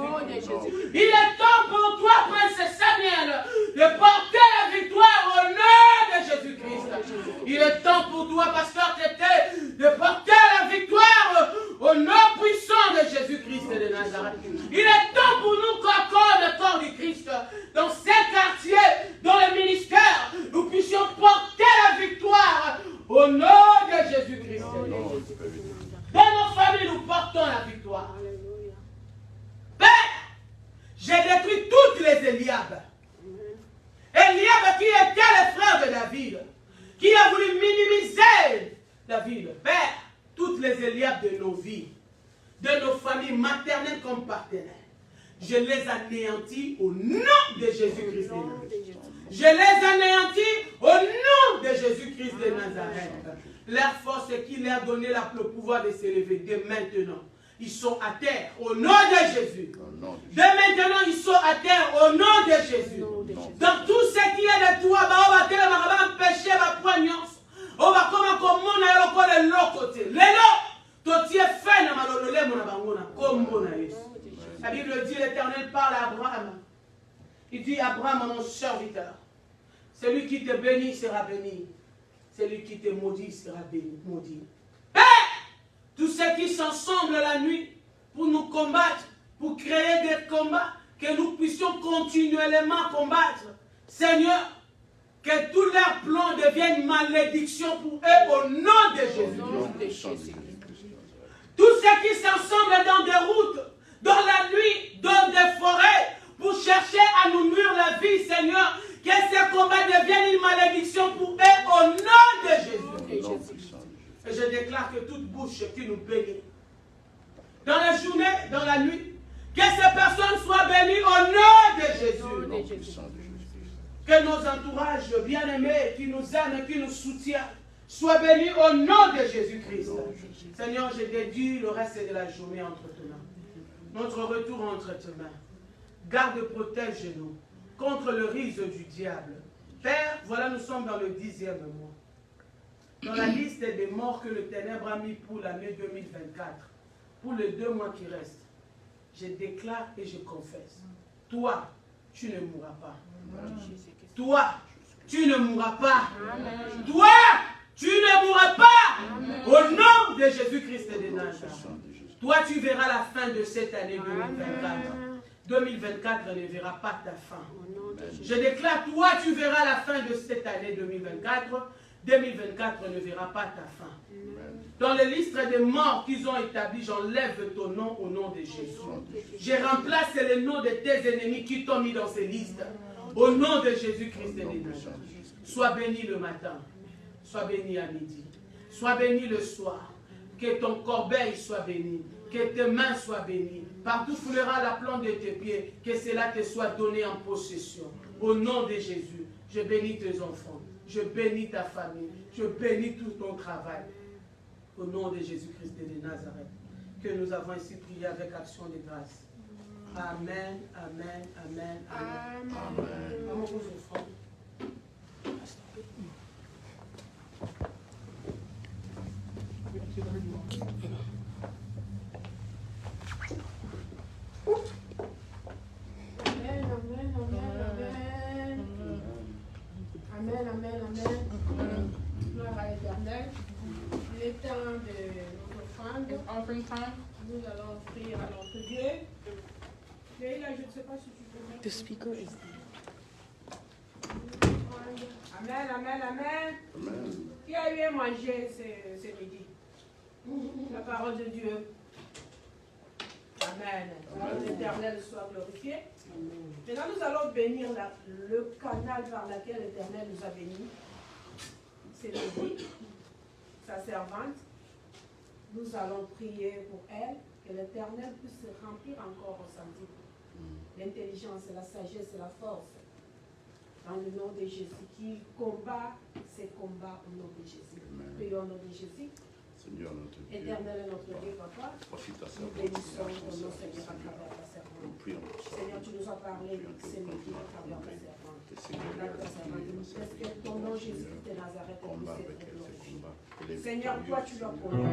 Il est temps pour toi, Prince Samuel, de porter la victoire au nom de Jésus-Christ. Il est temps pour toi, Pasteur Tété, de porter la victoire au nom puissant de Jésus-Christ de Nazareth. Il est temps pour nous, le corps du Christ, dans ces quartiers, dans le ministère, nous puissions porter la victoire au nom de Jésus-Christ. Dans nos familles, nous portons la victoire. Père, j'ai détruit toutes les Eliab. Eliab qui était le frère de David, qui a voulu minimiser David. Père, toutes les Eliab de nos vies, de nos familles maternelles comme partenaires, je les anéantis au nom de Jésus-Christ. Je les anéantis au nom de Jésus-Christ de Nazareth. Leur force qui leur a donné le pouvoir de s'élever dès maintenant. Ils sont à terre au nom de Jésus. Dès maintenant, ils sont à terre au nom de Jésus. Dans tout ce qui est de toi, on va te empêcher ma poignance. On va comme de l'autre côté. La Bible dit, l'Éternel parle à Abraham. Il dit, Abraham, mon serviteur, celui qui te bénit sera béni. Celui qui te maudit sera maudit. Père, tous ceux qui s'ensemblent la nuit pour nous combattre, pour créer des combats, que nous puissions continuellement combattre. Seigneur, que tous leurs plans deviennent malédiction pour eux au nom de Jésus. Tous ceux qui s'ensemblent dans des routes, dans la nuit, dans des forêts, pour chercher à nous nuire la vie, Seigneur, que ces combats deviennent une malédiction pour eux au nom de Jésus. Et je déclare que toute bouche qui nous bénit, dans la journée, dans la nuit, que ces personnes soient bénies au nom de Jésus. Que nos entourages bien-aimés, qui nous aiment, qui nous soutiennent, soient bénis au nom de Jésus-Christ. Seigneur, je dédie le reste de la journée entre tes mains. Notre retour entre tes mains. Garde, protège-nous contre le risque du diable. Père, voilà, nous sommes dans le 10e mois. Dans la liste des morts que le ténèbre a mis pour l'année 2024, pour les 2 mois qui restent, je déclare et je confesse. Toi, tu ne mourras pas. Toi, tu ne mourras pas. Toi, tu ne mourras pas. Au nom de Jésus-Christ de Nazareth. Toi, tu verras la fin de cette année 2024. 2024 ne verra pas ta fin. Je déclare, toi, tu verras la fin de cette année 2024. 2024 ne verra pas ta fin. Dans les listes des morts qu'ils ont établies, j'enlève ton nom au nom de Jésus. Je remplace les noms de tes ennemis qui t'ont mis dans ces listes. Au nom de Jésus-Christ de Nazareth. Sois béni le matin. Sois béni à midi. Sois béni le soir. Que ton corbeil soit béni. Que tes mains soient bénies. Partout foulera la plante de tes pieds. Que cela te soit donné en possession. Au nom de Jésus, je bénis tes enfants. Je bénis ta famille. Je bénis tout ton travail. Au nom de Jésus-Christ de Nazareth. Que nous avons ici prié avec action de grâce. Amen, amen, amen, amen. Amen. Vos offrandes. Amen, amen, amen, amen. Amen, amen, amen. Gloire à l'Éternel. Il est temps de nos offrandes. It's offering time. Nous allons offrir à notre Dieu. Leïla, je ne sais pas si tu peux mettre. The speaker is Amen, amen, amen. Qui a eu à manger ce midi? La parole de Dieu. Amen. L'Éternel soit glorifié. Maintenant, nous allons bénir le canal par lequel l'Éternel nous a bénis. C'est Lydie, sa servante. Nous allons prier pour elle, que l'Éternel puisse se remplir encore au sentier. L'intelligence, la sagesse et la force. Dans le nom de Jésus, qui combat ces combats au nom de Jésus. Prions au nom de Jésus. Seigneur notre Dieu, Éternel est notre Dieu, Papa. profite à Nous bénissons ton nom, Seigneur, à travers ta servante. Seigneur, tu nous as parlé ce midi à travers ta servante. Est-ce que ton nom, Jésus de Nazareth, puisse être glorifié. Seigneur, toi, tu l'as connu.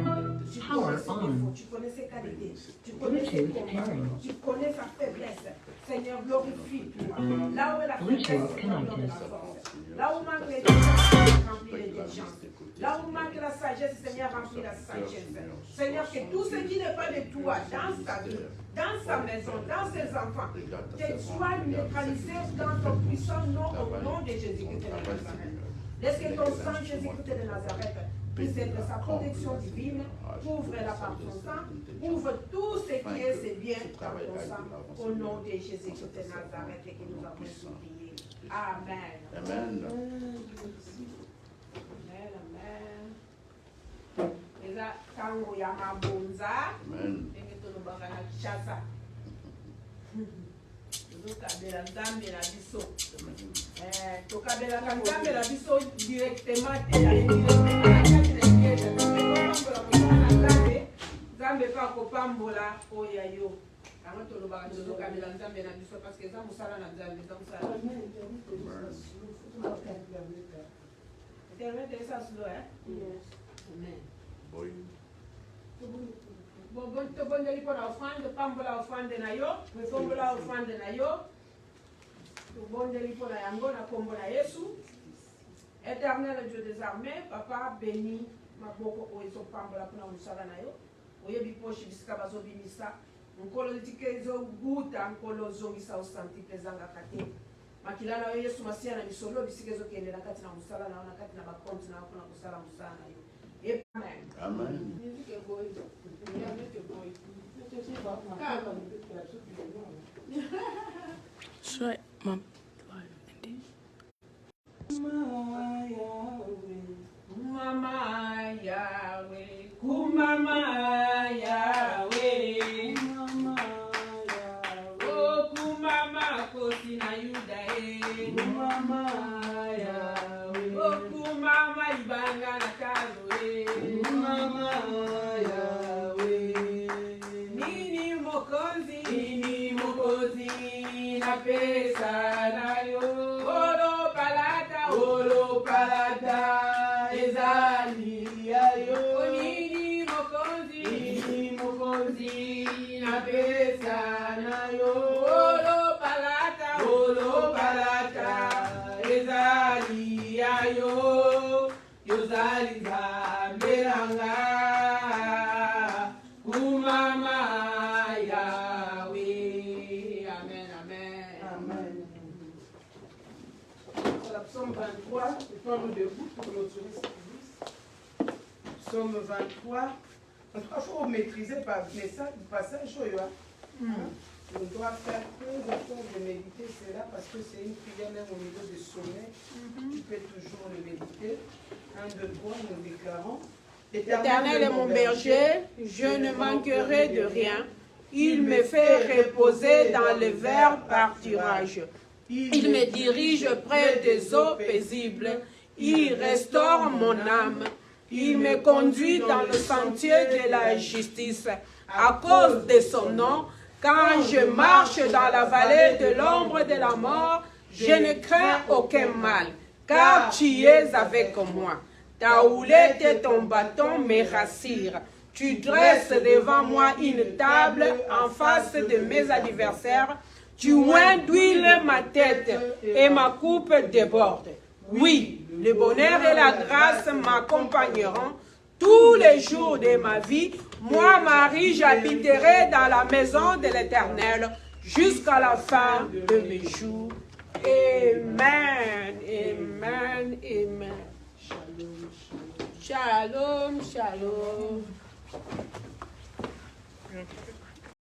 Tu connais ses défauts, tu connais ses qualités, tu connais ses combats, tu connais sa faiblesse. Seigneur, glorifie-toi. Là où est la faiblesse, Seigneur, donne la force. Là où manque l'intelligence, remplis l'intelligence. Là où manque la sagesse, Seigneur, remplis la sagesse. Seigneur, que tout ce qui n'est pas de toi dans sa vie, dans sa maison, dans ses enfants, que soit neutralisé dans ton puissant nom, au nom de Jésus-Christ de Nazareth. Laisse que ton sang, Jésus-Christ de Nazareth, puisse être sa protection divine, couvre-la par ton sang, couvre tout ce qui est ses biens par ton sang, au nom de Jésus-Christ de Nazareth, et que nous avons supplié. Amen. Amen. Eza tango ya mabonza. Amen. Ndenge tolobaka na Kinshasa. Tokabela Nzambe na biso. Tokabelaka Nzambe na biso directement te ya Nzambe pa kopambola oyo yo. Yango tolobaka tokabela Nzambe na biso parce que eza mosala na Nzambe, eza mosala. Internet eza slow, Yes. Amen. Boy. Tobondeli mpona offrande, pambola offrande na yo, tombola offrande na yo, tobondeli mpona yango na kombo na Yesu. Éternel Dieu des armées, Papa béni maboko oyo ezopambola mpona mosala na yo, oyebi poche bisika bazobimisa, nkolo tika ezoguta, nkolo ozongisa osanti mpe ezangaka te. Makila na yo Yesu masiya na misolo bisika ezokende na kati na mosala na yo, na kati na bakonti na yo mpona kosala mosala na yo. Amen. Amen. Sure, Mom. Mama Yahweh, Kumama Yahweh, oh Kumama kosi na Yuda, Kumama Yahweh, oh Kumama ibanga na Kaloe, Kumama Yahweh, nini mokozi na pesa na yo, olo palata ezali ayo, nini mokozi na pesa na yo, olo palata ezali ayo, yozali zambelanga kumama Yahweh. Amen, amen. Amen. Voilà, psaume 23, nous debout pour notre service. Psaume 23. En tout cas, il faut maîtriser par le passage. On doit faire très attention de méditer cela parce que c'est une prière même au niveau du sommet. Tu peux toujours le méditer. 1, 2, 3, nous déclarons. L'Éternel est mon berger, je ne manquerai de rien. Il me fait reposer dans les verts pâturages. Il me dirige près des eaux paisibles. Il restaure mon âme. Il me conduit dans le sentier de la justice. À cause de son nom, quand je marche dans la vallée de l'ombre de la mort, je ne crains aucun mal, car tu es avec moi. Ta houlette et ton bâton me rassurent. Tu dresses devant moi une table en face de mes adversaires. Tu oins d'huile ma tête et ma coupe déborde. Oui, le bonheur et la grâce m'accompagneront tous les jours de ma vie. Moi, Marie, j'habiterai dans la maison de l'Éternel jusqu'à la fin de mes jours. Amen, amen, amen. Shalom, shalom.